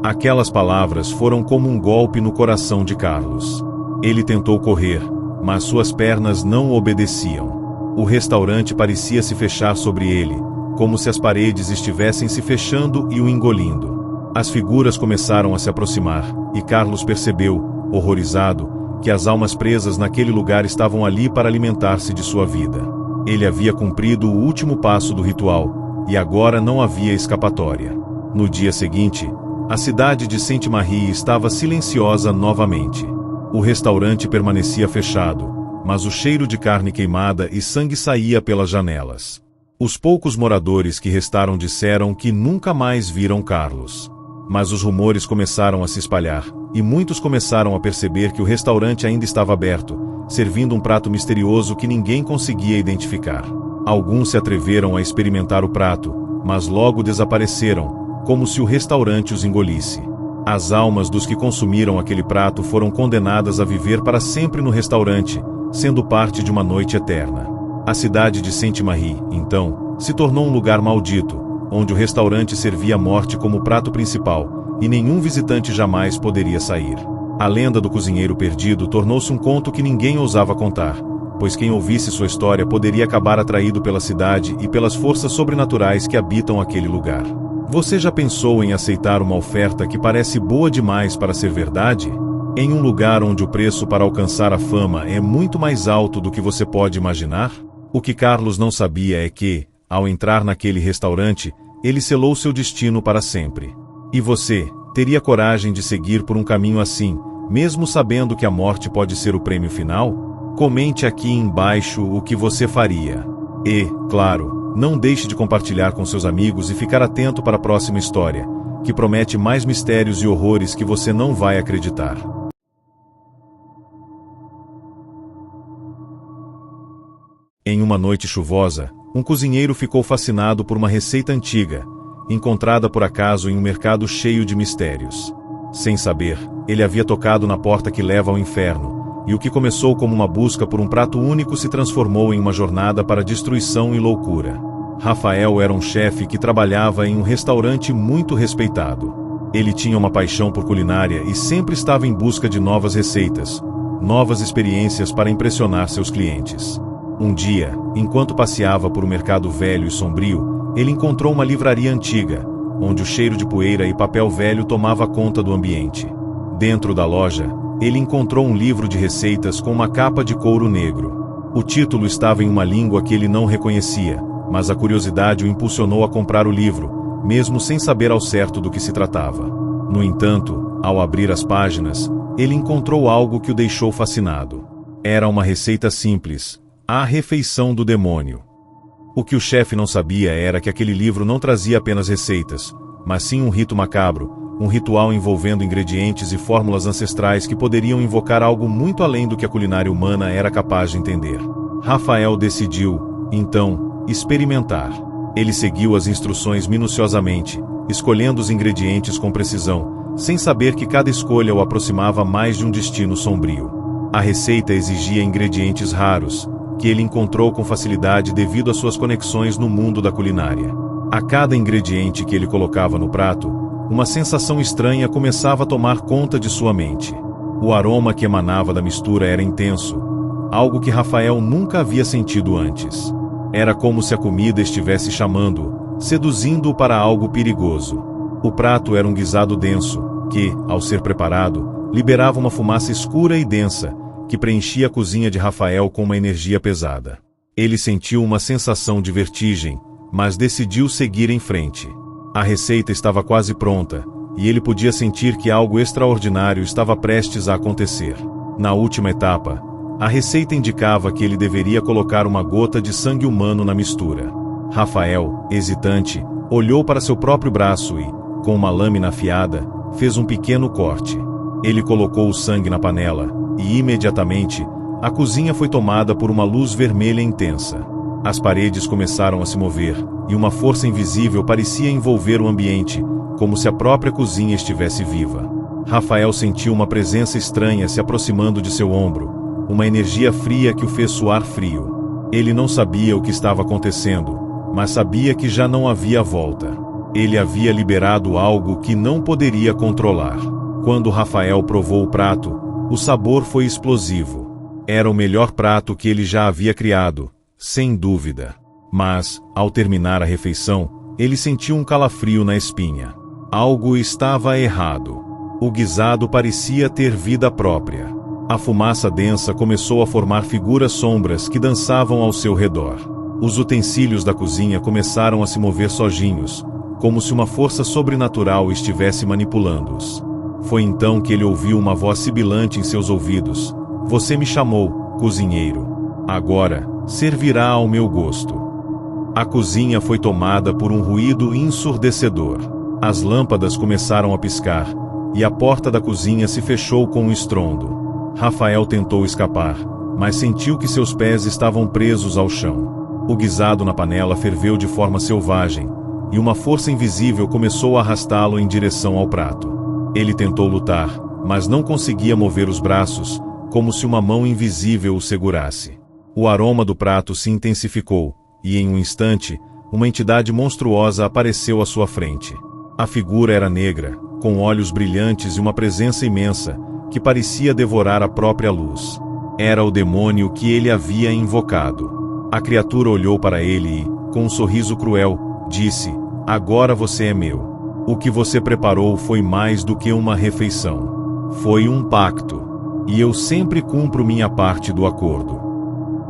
Aquelas palavras foram como um golpe no coração de Carlos. Ele tentou correr, mas suas pernas não o obedeciam. O restaurante parecia se fechar sobre ele, como se as paredes estivessem se fechando e o engolindo. As figuras começaram a se aproximar, e Carlos percebeu, horrorizado, que as almas presas naquele lugar estavam ali para alimentar-se de sua vida. Ele havia cumprido o último passo do ritual, e agora não havia escapatória. No dia seguinte, a cidade de Saint-Marie estava silenciosa novamente. O restaurante permanecia fechado, mas o cheiro de carne queimada e sangue saía pelas janelas. Os poucos moradores que restaram disseram que nunca mais viram Carlos. Mas os rumores começaram a se espalhar, e muitos começaram a perceber que o restaurante ainda estava aberto, servindo um prato misterioso que ninguém conseguia identificar. Alguns se atreveram a experimentar o prato, mas logo desapareceram, como se o restaurante os engolisse. As almas dos que consumiram aquele prato foram condenadas a viver para sempre no restaurante, sendo parte de uma noite eterna. A cidade de Saint-Marie, então, se tornou um lugar maldito, onde o restaurante servia a morte como prato principal, e nenhum visitante jamais poderia sair. A lenda do cozinheiro perdido tornou-se um conto que ninguém ousava contar, pois quem ouvisse sua história poderia acabar atraído pela cidade e pelas forças sobrenaturais que habitam aquele lugar. Você já pensou em aceitar uma oferta que parece boa demais para ser verdade? Em um lugar onde o preço para alcançar a fama é muito mais alto do que você pode imaginar? O que Carlos não sabia é que, ao entrar naquele restaurante, ele selou seu destino para sempre. E você, teria coragem de seguir por um caminho assim, mesmo sabendo que a morte pode ser o prêmio final? Comente aqui embaixo o que você faria. E, claro, não deixe de compartilhar com seus amigos e ficar atento para a próxima história, que promete mais mistérios e horrores que você não vai acreditar. Em uma noite chuvosa, um cozinheiro ficou fascinado por uma receita antiga, encontrada por acaso em um mercado cheio de mistérios. Sem saber, ele havia tocado na porta que leva ao inferno, e o que começou como uma busca por um prato único se transformou em uma jornada para destruição e loucura. Rafael era um chefe que trabalhava em um restaurante muito respeitado. Ele tinha uma paixão por culinária e sempre estava em busca de novas receitas, novas experiências para impressionar seus clientes. Um dia, enquanto passeava por um mercado velho e sombrio, ele encontrou uma livraria antiga, onde o cheiro de poeira e papel velho tomava conta do ambiente. Dentro da loja, ele encontrou um livro de receitas com uma capa de couro negro. O título estava em uma língua que ele não reconhecia, mas a curiosidade o impulsionou a comprar o livro, mesmo sem saber ao certo do que se tratava. No entanto, ao abrir as páginas, ele encontrou algo que o deixou fascinado. Era uma receita simples: a refeição do demônio. O que o chefe não sabia era que aquele livro não trazia apenas receitas, mas sim um rito macabro, um ritual envolvendo ingredientes e fórmulas ancestrais que poderiam invocar algo muito além do que a culinária humana era capaz de entender. Rafael decidiu, então, experimentar. Ele seguiu as instruções minuciosamente, escolhendo os ingredientes com precisão, sem saber que cada escolha o aproximava mais de um destino sombrio. A receita exigia ingredientes raros, que ele encontrou com facilidade devido às suas conexões no mundo da culinária. A cada ingrediente que ele colocava no prato, uma sensação estranha começava a tomar conta de sua mente. O aroma que emanava da mistura era intenso, algo que Rafael nunca havia sentido antes. Era como se a comida estivesse chamando-o, seduzindo-o para algo perigoso. O prato era um guisado denso, que, ao ser preparado, liberava uma fumaça escura e densa, que preenchia a cozinha de Rafael com uma energia pesada. Ele sentiu uma sensação de vertigem, mas decidiu seguir em frente. A receita estava quase pronta, e ele podia sentir que algo extraordinário estava prestes a acontecer. Na última etapa, a receita indicava que ele deveria colocar uma gota de sangue humano na mistura. Rafael, hesitante, olhou para seu próprio braço e, com uma lâmina afiada, fez um pequeno corte. Ele colocou o sangue na panela, e imediatamente, a cozinha foi tomada por uma luz vermelha intensa. As paredes começaram a se mover, e uma força invisível parecia envolver o ambiente, como se a própria cozinha estivesse viva. Rafael sentiu uma presença estranha se aproximando de seu ombro, uma energia fria que o fez suar frio. Ele não sabia o que estava acontecendo, mas sabia que já não havia volta. Ele havia liberado algo que não poderia controlar. Quando Rafael provou o prato, o sabor foi explosivo. Era o melhor prato que ele já havia criado, sem dúvida. Mas, ao terminar a refeição, ele sentiu um calafrio na espinha. Algo estava errado. O guisado parecia ter vida própria. A fumaça densa começou a formar figuras sombras que dançavam ao seu redor. Os utensílios da cozinha começaram a se mover sozinhos, como se uma força sobrenatural estivesse manipulando-os. Foi então que ele ouviu uma voz sibilante em seus ouvidos: "Você me chamou, cozinheiro. Agora, servirá ao meu gosto." A cozinha foi tomada por um ruído ensurdecedor. As lâmpadas começaram a piscar, e a porta da cozinha se fechou com um estrondo. Rafael tentou escapar, mas sentiu que seus pés estavam presos ao chão. O guisado na panela ferveu de forma selvagem, e uma força invisível começou a arrastá-lo em direção ao prato. Ele tentou lutar, mas não conseguia mover os braços, como se uma mão invisível o segurasse. O aroma do prato se intensificou, e em um instante, uma entidade monstruosa apareceu à sua frente. A figura era negra, com olhos brilhantes e uma presença imensa, que parecia devorar a própria luz. Era o demônio que ele havia invocado. A criatura olhou para ele e, com um sorriso cruel, disse: "Agora você é meu. O que você preparou foi mais do que uma refeição. Foi um pacto. E eu sempre cumpro minha parte do acordo."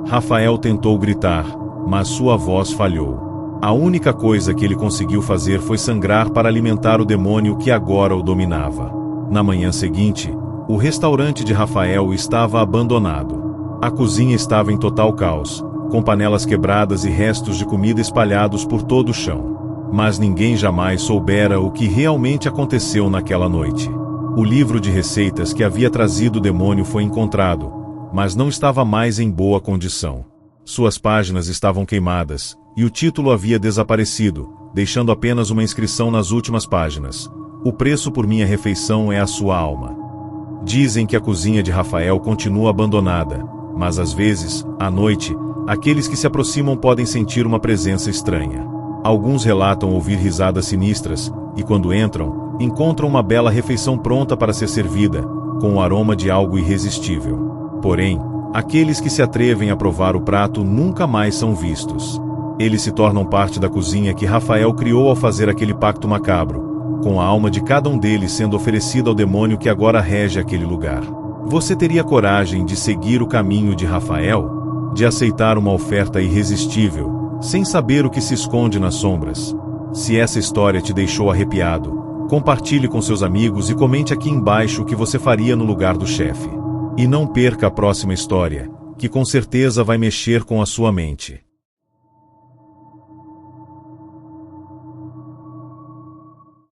Rafael tentou gritar, mas sua voz falhou. A única coisa que ele conseguiu fazer foi sangrar para alimentar o demônio que agora o dominava. Na manhã seguinte, o restaurante de Rafael estava abandonado. A cozinha estava em total caos, com panelas quebradas e restos de comida espalhados por todo o chão. Mas ninguém jamais soubera o que realmente aconteceu naquela noite. O livro de receitas que havia trazido o demônio foi encontrado, mas não estava mais em boa condição. Suas páginas estavam queimadas, e o título havia desaparecido, deixando apenas uma inscrição nas últimas páginas: "O preço por minha refeição é a sua alma." Dizem que a cozinha de Rafael continua abandonada, mas às vezes, à noite, aqueles que se aproximam podem sentir uma presença estranha. Alguns relatam ouvir risadas sinistras, e quando entram, encontram uma bela refeição pronta para ser servida, com o aroma de algo irresistível. Porém, aqueles que se atrevem a provar o prato nunca mais são vistos. Eles se tornam parte da cozinha que Rafael criou ao fazer aquele pacto macabro, com a alma de cada um deles sendo oferecida ao demônio que agora rege aquele lugar. Você teria coragem de seguir o caminho de Rafael? De aceitar uma oferta irresistível, sem saber o que se esconde nas sombras? Se essa história te deixou arrepiado, compartilhe com seus amigos e comente aqui embaixo o que você faria no lugar do chefe. E não perca a próxima história, que com certeza vai mexer com a sua mente.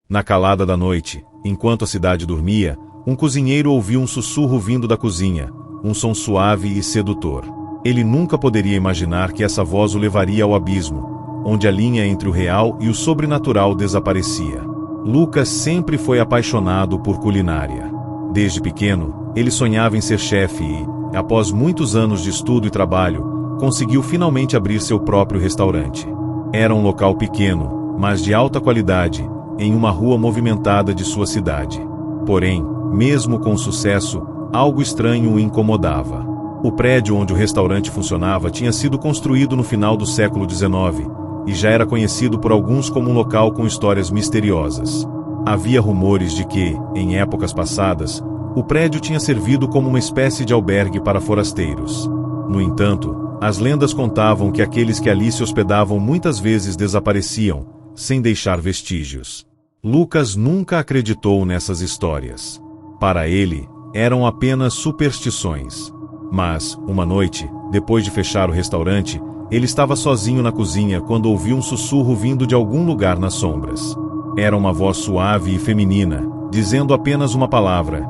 Na calada da noite, enquanto a cidade dormia, um cozinheiro ouviu um sussurro vindo da cozinha, um som suave e sedutor. Ele nunca poderia imaginar que essa voz o levaria ao abismo, onde a linha entre o real e o sobrenatural desaparecia. Lucas sempre foi apaixonado por culinária. Desde pequeno, ele sonhava em ser chefe e, após muitos anos de estudo e trabalho, conseguiu finalmente abrir seu próprio restaurante. Era um local pequeno, mas de alta qualidade, em uma rua movimentada de sua cidade. Porém, mesmo com sucesso, algo estranho o incomodava. O prédio onde o restaurante funcionava tinha sido construído no final do século XIX, e já era conhecido por alguns como um local com histórias misteriosas. Havia rumores de que, em épocas passadas, o prédio tinha servido como uma espécie de albergue para forasteiros. No entanto, as lendas contavam que aqueles que ali se hospedavam muitas vezes desapareciam, sem deixar vestígios. Lucas nunca acreditou nessas histórias. Para ele, eram apenas superstições. Mas, uma noite, depois de fechar o restaurante, ele estava sozinho na cozinha quando ouviu um sussurro vindo de algum lugar nas sombras. Era uma voz suave e feminina, dizendo apenas uma palavra: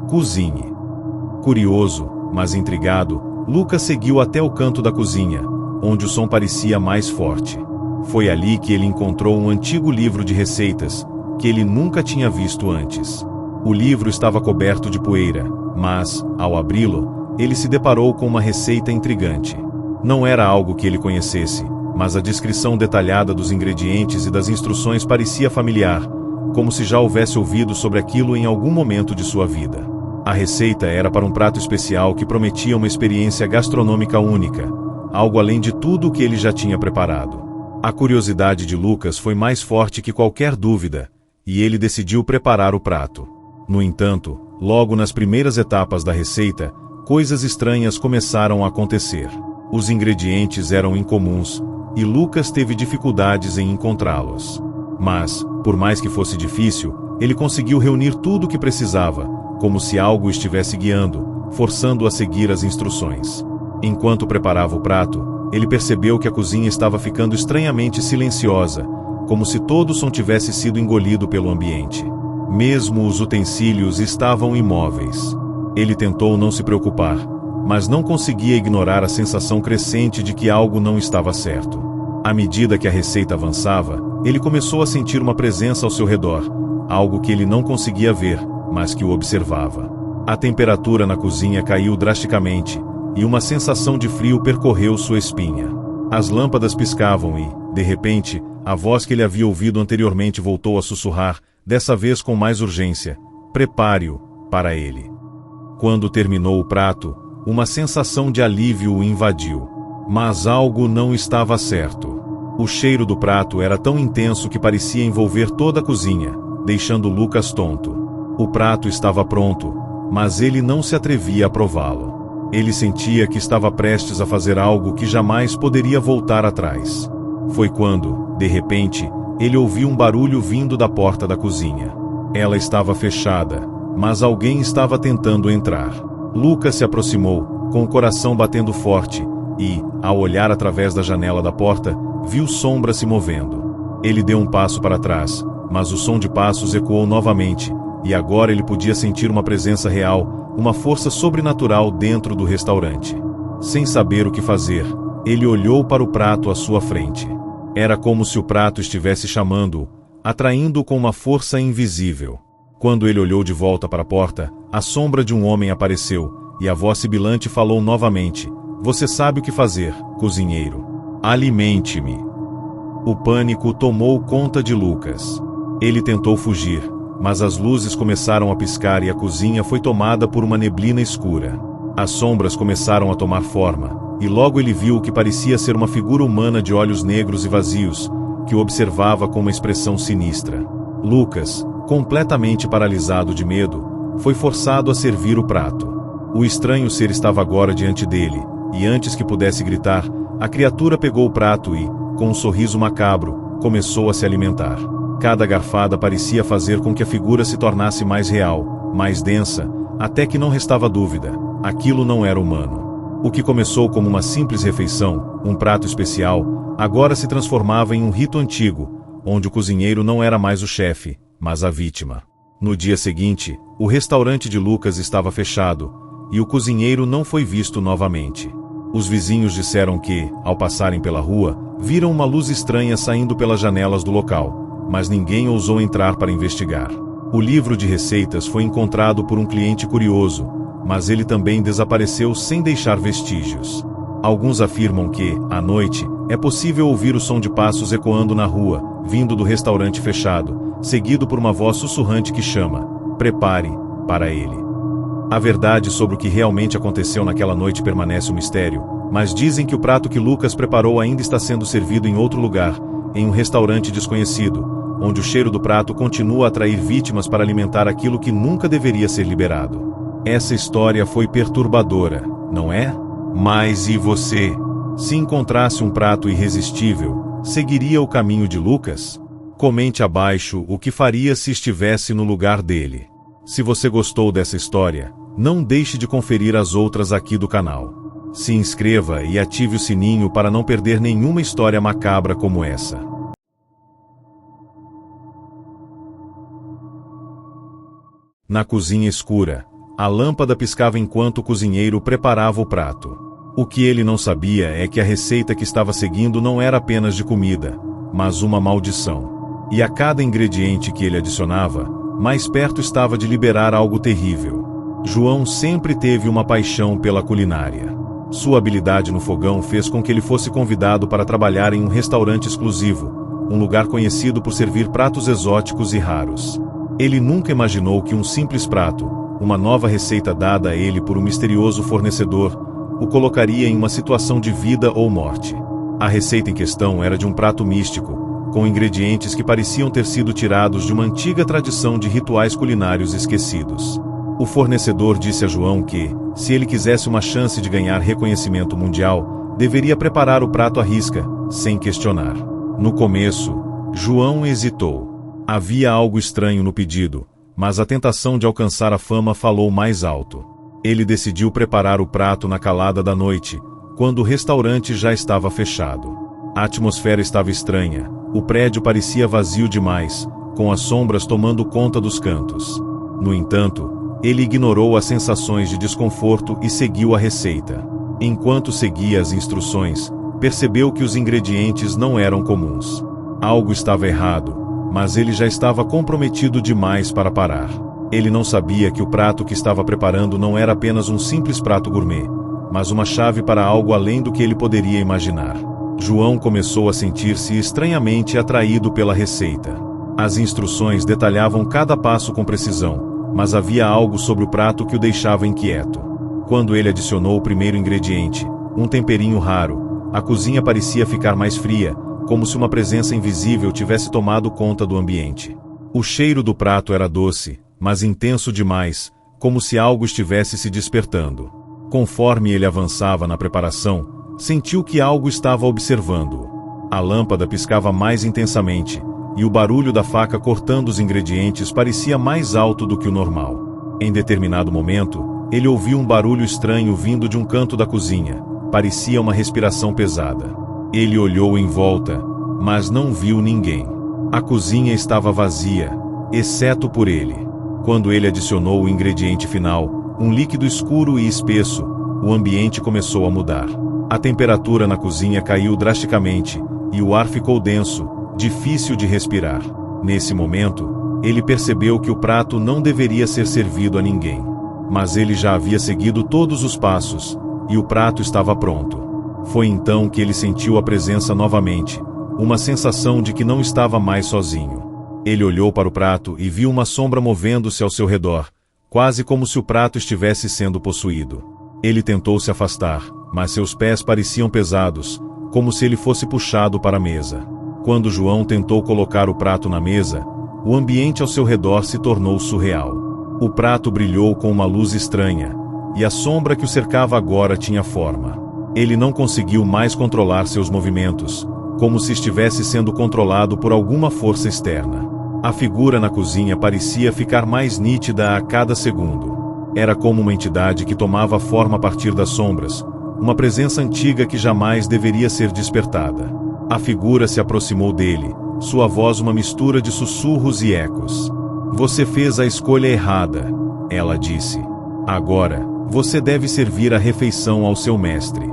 "Cozinhe." Curioso, mas intrigado, Lucas seguiu até o canto da cozinha, onde o som parecia mais forte. Foi ali que ele encontrou um antigo livro de receitas, que ele nunca tinha visto antes. O livro estava coberto de poeira, mas, ao abri-lo, ele se deparou com uma receita intrigante. Não era algo que ele conhecesse, mas a descrição detalhada dos ingredientes e das instruções parecia familiar, como se já houvesse ouvido sobre aquilo em algum momento de sua vida. A receita era para um prato especial que prometia uma experiência gastronômica única, algo além de tudo o que ele já tinha preparado. A curiosidade de Lucas foi mais forte que qualquer dúvida, e ele decidiu preparar o prato. No entanto, logo nas primeiras etapas da receita, coisas estranhas começaram a acontecer. Os ingredientes eram incomuns, e Lucas teve dificuldades em encontrá-los. Mas, por mais que fosse difícil, ele conseguiu reunir tudo o que precisava, como se algo o estivesse guiando, forçando-o a seguir as instruções. Enquanto preparava o prato, ele percebeu que a cozinha estava ficando estranhamente silenciosa, como se todo o som tivesse sido engolido pelo ambiente. Mesmo os utensílios estavam imóveis. Ele tentou não se preocupar, mas não conseguia ignorar a sensação crescente de que algo não estava certo. À medida que a receita avançava, ele começou a sentir uma presença ao seu redor, algo que ele não conseguia ver, mas que o observava. A temperatura na cozinha caiu drasticamente, e uma sensação de frio percorreu sua espinha. As lâmpadas piscavam e, de repente, a voz que ele havia ouvido anteriormente voltou a sussurrar, dessa vez com mais urgência: "Prepare-o para ele." Quando terminou o prato, uma sensação de alívio o invadiu. Mas algo não estava certo. O cheiro do prato era tão intenso que parecia envolver toda a cozinha, deixando Lucas tonto. O prato estava pronto, mas ele não se atrevia a prová-lo. Ele sentia que estava prestes a fazer algo que jamais poderia voltar atrás. Foi quando, de repente, ele ouviu um barulho vindo da porta da cozinha. Ela estava fechada, mas alguém estava tentando entrar. Lucas se aproximou, com o coração batendo forte, e, ao olhar através da janela da porta, viu sombras se movendo. Ele deu um passo para trás, mas o som de passos ecoou novamente, e agora ele podia sentir uma presença real, uma força sobrenatural dentro do restaurante. Sem saber o que fazer, ele olhou para o prato à sua frente. Era como se o prato estivesse chamando-o, atraindo-o com uma força invisível. Quando ele olhou de volta para a porta, a sombra de um homem apareceu, e a voz sibilante falou novamente: "Você sabe o que fazer, cozinheiro. Alimente-me." O pânico tomou conta de Lucas. Ele tentou fugir, mas as luzes começaram a piscar e a cozinha foi tomada por uma neblina escura. As sombras começaram a tomar forma, e logo ele viu o que parecia ser uma figura humana de olhos negros e vazios, que o observava com uma expressão sinistra. Lucas, completamente paralisado de medo, foi forçado a servir o prato. O estranho ser estava agora diante dele, e antes que pudesse gritar, a criatura pegou o prato e, com um sorriso macabro, começou a se alimentar. Cada garfada parecia fazer com que a figura se tornasse mais real, mais densa, até que não restava dúvida: aquilo não era humano. O que começou como uma simples refeição, um prato especial, agora se transformava em um rito antigo, onde o cozinheiro não era mais o chefe, mas a vítima. No dia seguinte, o restaurante de Lucas estava fechado, e o cozinheiro não foi visto novamente. Os vizinhos disseram que, ao passarem pela rua, viram uma luz estranha saindo pelas janelas do local, mas ninguém ousou entrar para investigar. O livro de receitas foi encontrado por um cliente curioso, mas ele também desapareceu sem deixar vestígios. Alguns afirmam que, à noite, é possível ouvir o som de passos ecoando na rua, vindo do restaurante fechado, seguido por uma voz sussurrante que chama: "Prepare para ele." A verdade sobre o que realmente aconteceu naquela noite permanece um mistério, mas dizem que o prato que Lucas preparou ainda está sendo servido em outro lugar, em um restaurante desconhecido, onde o cheiro do prato continua a atrair vítimas para alimentar aquilo que nunca deveria ser liberado. Essa história foi perturbadora, não é? Mas e você? Se encontrasse um prato irresistível, seguiria o caminho de Lucas? Comente abaixo o que faria se estivesse no lugar dele. Se você gostou dessa história, não deixe de conferir as outras aqui do canal. Se inscreva e ative o sininho para não perder nenhuma história macabra como essa. Na cozinha escura, a lâmpada piscava enquanto o cozinheiro preparava o prato. O que ele não sabia é que a receita que estava seguindo não era apenas de comida, mas uma maldição. E a cada ingrediente que ele adicionava, mais perto estava de liberar algo terrível. João sempre teve uma paixão pela culinária. Sua habilidade no fogão fez com que ele fosse convidado para trabalhar em um restaurante exclusivo, um lugar conhecido por servir pratos exóticos e raros. Ele nunca imaginou que um simples prato, uma nova receita dada a ele por um misterioso fornecedor, o colocaria em uma situação de vida ou morte. A receita em questão era de um prato místico, com ingredientes que pareciam ter sido tirados de uma antiga tradição de rituais culinários esquecidos. O fornecedor disse a João que, se ele quisesse uma chance de ganhar reconhecimento mundial, deveria preparar o prato à risca, sem questionar. No começo, João hesitou. Havia algo estranho no pedido, mas a tentação de alcançar a fama falou mais alto. Ele decidiu preparar o prato na calada da noite, quando o restaurante já estava fechado. A atmosfera estava estranha, o prédio parecia vazio demais, com as sombras tomando conta dos cantos. No entanto, ele ignorou as sensações de desconforto e seguiu a receita. Enquanto seguia as instruções, percebeu que os ingredientes não eram comuns. Algo estava errado, mas ele já estava comprometido demais para parar. Ele não sabia que o prato que estava preparando não era apenas um simples prato gourmet, mas uma chave para algo além do que ele poderia imaginar. João começou a sentir-se estranhamente atraído pela receita. As instruções detalhavam cada passo com precisão, mas havia algo sobre o prato que o deixava inquieto. Quando ele adicionou o primeiro ingrediente, um temperinho raro, a cozinha parecia ficar mais fria, como se uma presença invisível tivesse tomado conta do ambiente. O cheiro do prato era doce, mas intenso demais, como se algo estivesse se despertando. Conforme ele avançava na preparação, sentiu que algo estava observando-o. A lâmpada piscava mais intensamente, e o barulho da faca cortando os ingredientes parecia mais alto do que o normal. Em determinado momento, ele ouviu um barulho estranho vindo de um canto da cozinha. Parecia uma respiração pesada. Ele olhou em volta, mas não viu ninguém. A cozinha estava vazia, exceto por ele. Quando ele adicionou o ingrediente final, um líquido escuro e espesso, o ambiente começou a mudar. A temperatura na cozinha caiu drasticamente, e o ar ficou denso, difícil de respirar. Nesse momento, ele percebeu que o prato não deveria ser servido a ninguém. Mas ele já havia seguido todos os passos, e o prato estava pronto. Foi então que ele sentiu a presença novamente, uma sensação de que não estava mais sozinho. Ele olhou para o prato e viu uma sombra movendo-se ao seu redor, quase como se o prato estivesse sendo possuído. Ele tentou se afastar, mas seus pés pareciam pesados, como se ele fosse puxado para a mesa. Quando João tentou colocar o prato na mesa, o ambiente ao seu redor se tornou surreal. O prato brilhou com uma luz estranha, e a sombra que o cercava agora tinha forma. Ele não conseguiu mais controlar seus movimentos, como se estivesse sendo controlado por alguma força externa. A figura na cozinha parecia ficar mais nítida a cada segundo. Era como uma entidade que tomava forma a partir das sombras, uma presença antiga que jamais deveria ser despertada. A figura se aproximou dele, sua voz uma mistura de sussurros e ecos. "Você fez a escolha errada", ela disse. "Agora, você deve servir a refeição ao seu mestre."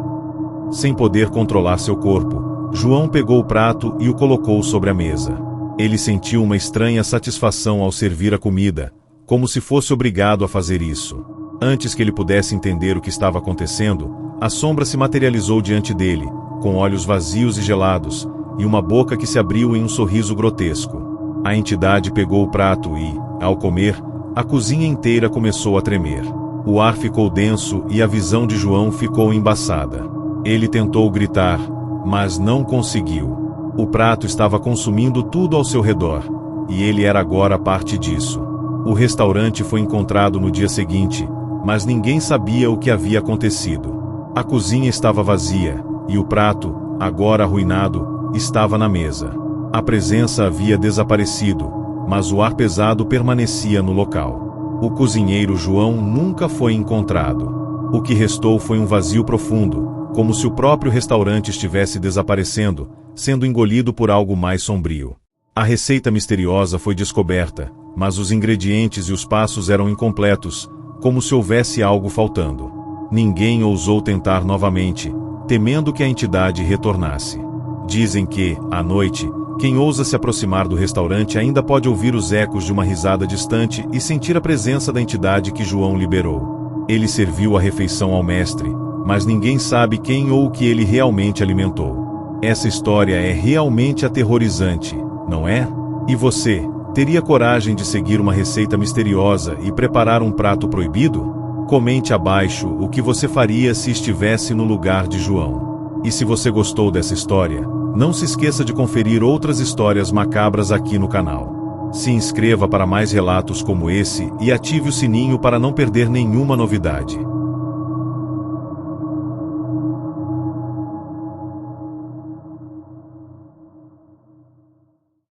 Sem poder controlar seu corpo, João pegou o prato e o colocou sobre a mesa. Ele sentiu uma estranha satisfação ao servir a comida, como se fosse obrigado a fazer isso. Antes que ele pudesse entender o que estava acontecendo, a sombra se materializou diante dele, com olhos vazios e gelados, e uma boca que se abriu em um sorriso grotesco. A entidade pegou o prato e, ao comer, a cozinha inteira começou a tremer. O ar ficou denso e a visão de João ficou embaçada. Ele tentou gritar, mas não conseguiu. O prato estava consumindo tudo ao seu redor, e ele era agora parte disso. O restaurante foi encontrado no dia seguinte, mas ninguém sabia o que havia acontecido. A cozinha estava vazia, e o prato, agora arruinado, estava na mesa. A presença havia desaparecido, mas o ar pesado permanecia no local. O cozinheiro João nunca foi encontrado. O que restou foi um vazio profundo, como se o próprio restaurante estivesse desaparecendo, sendo engolido por algo mais sombrio. A receita misteriosa foi descoberta, mas os ingredientes e os passos eram incompletos, como se houvesse algo faltando. Ninguém ousou tentar novamente, temendo que a entidade retornasse. Dizem que, à noite, quem ousa se aproximar do restaurante ainda pode ouvir os ecos de uma risada distante e sentir a presença da entidade que João liberou. Ele serviu a refeição ao mestre, mas ninguém sabe quem ou o que ele realmente alimentou. Essa história é realmente aterrorizante, não é? E você, teria coragem de seguir uma receita misteriosa e preparar um prato proibido? Comente abaixo o que você faria se estivesse no lugar de João. E se você gostou dessa história, não se esqueça de conferir outras histórias macabras aqui no canal. Se inscreva para mais relatos como esse e ative o sininho para não perder nenhuma novidade.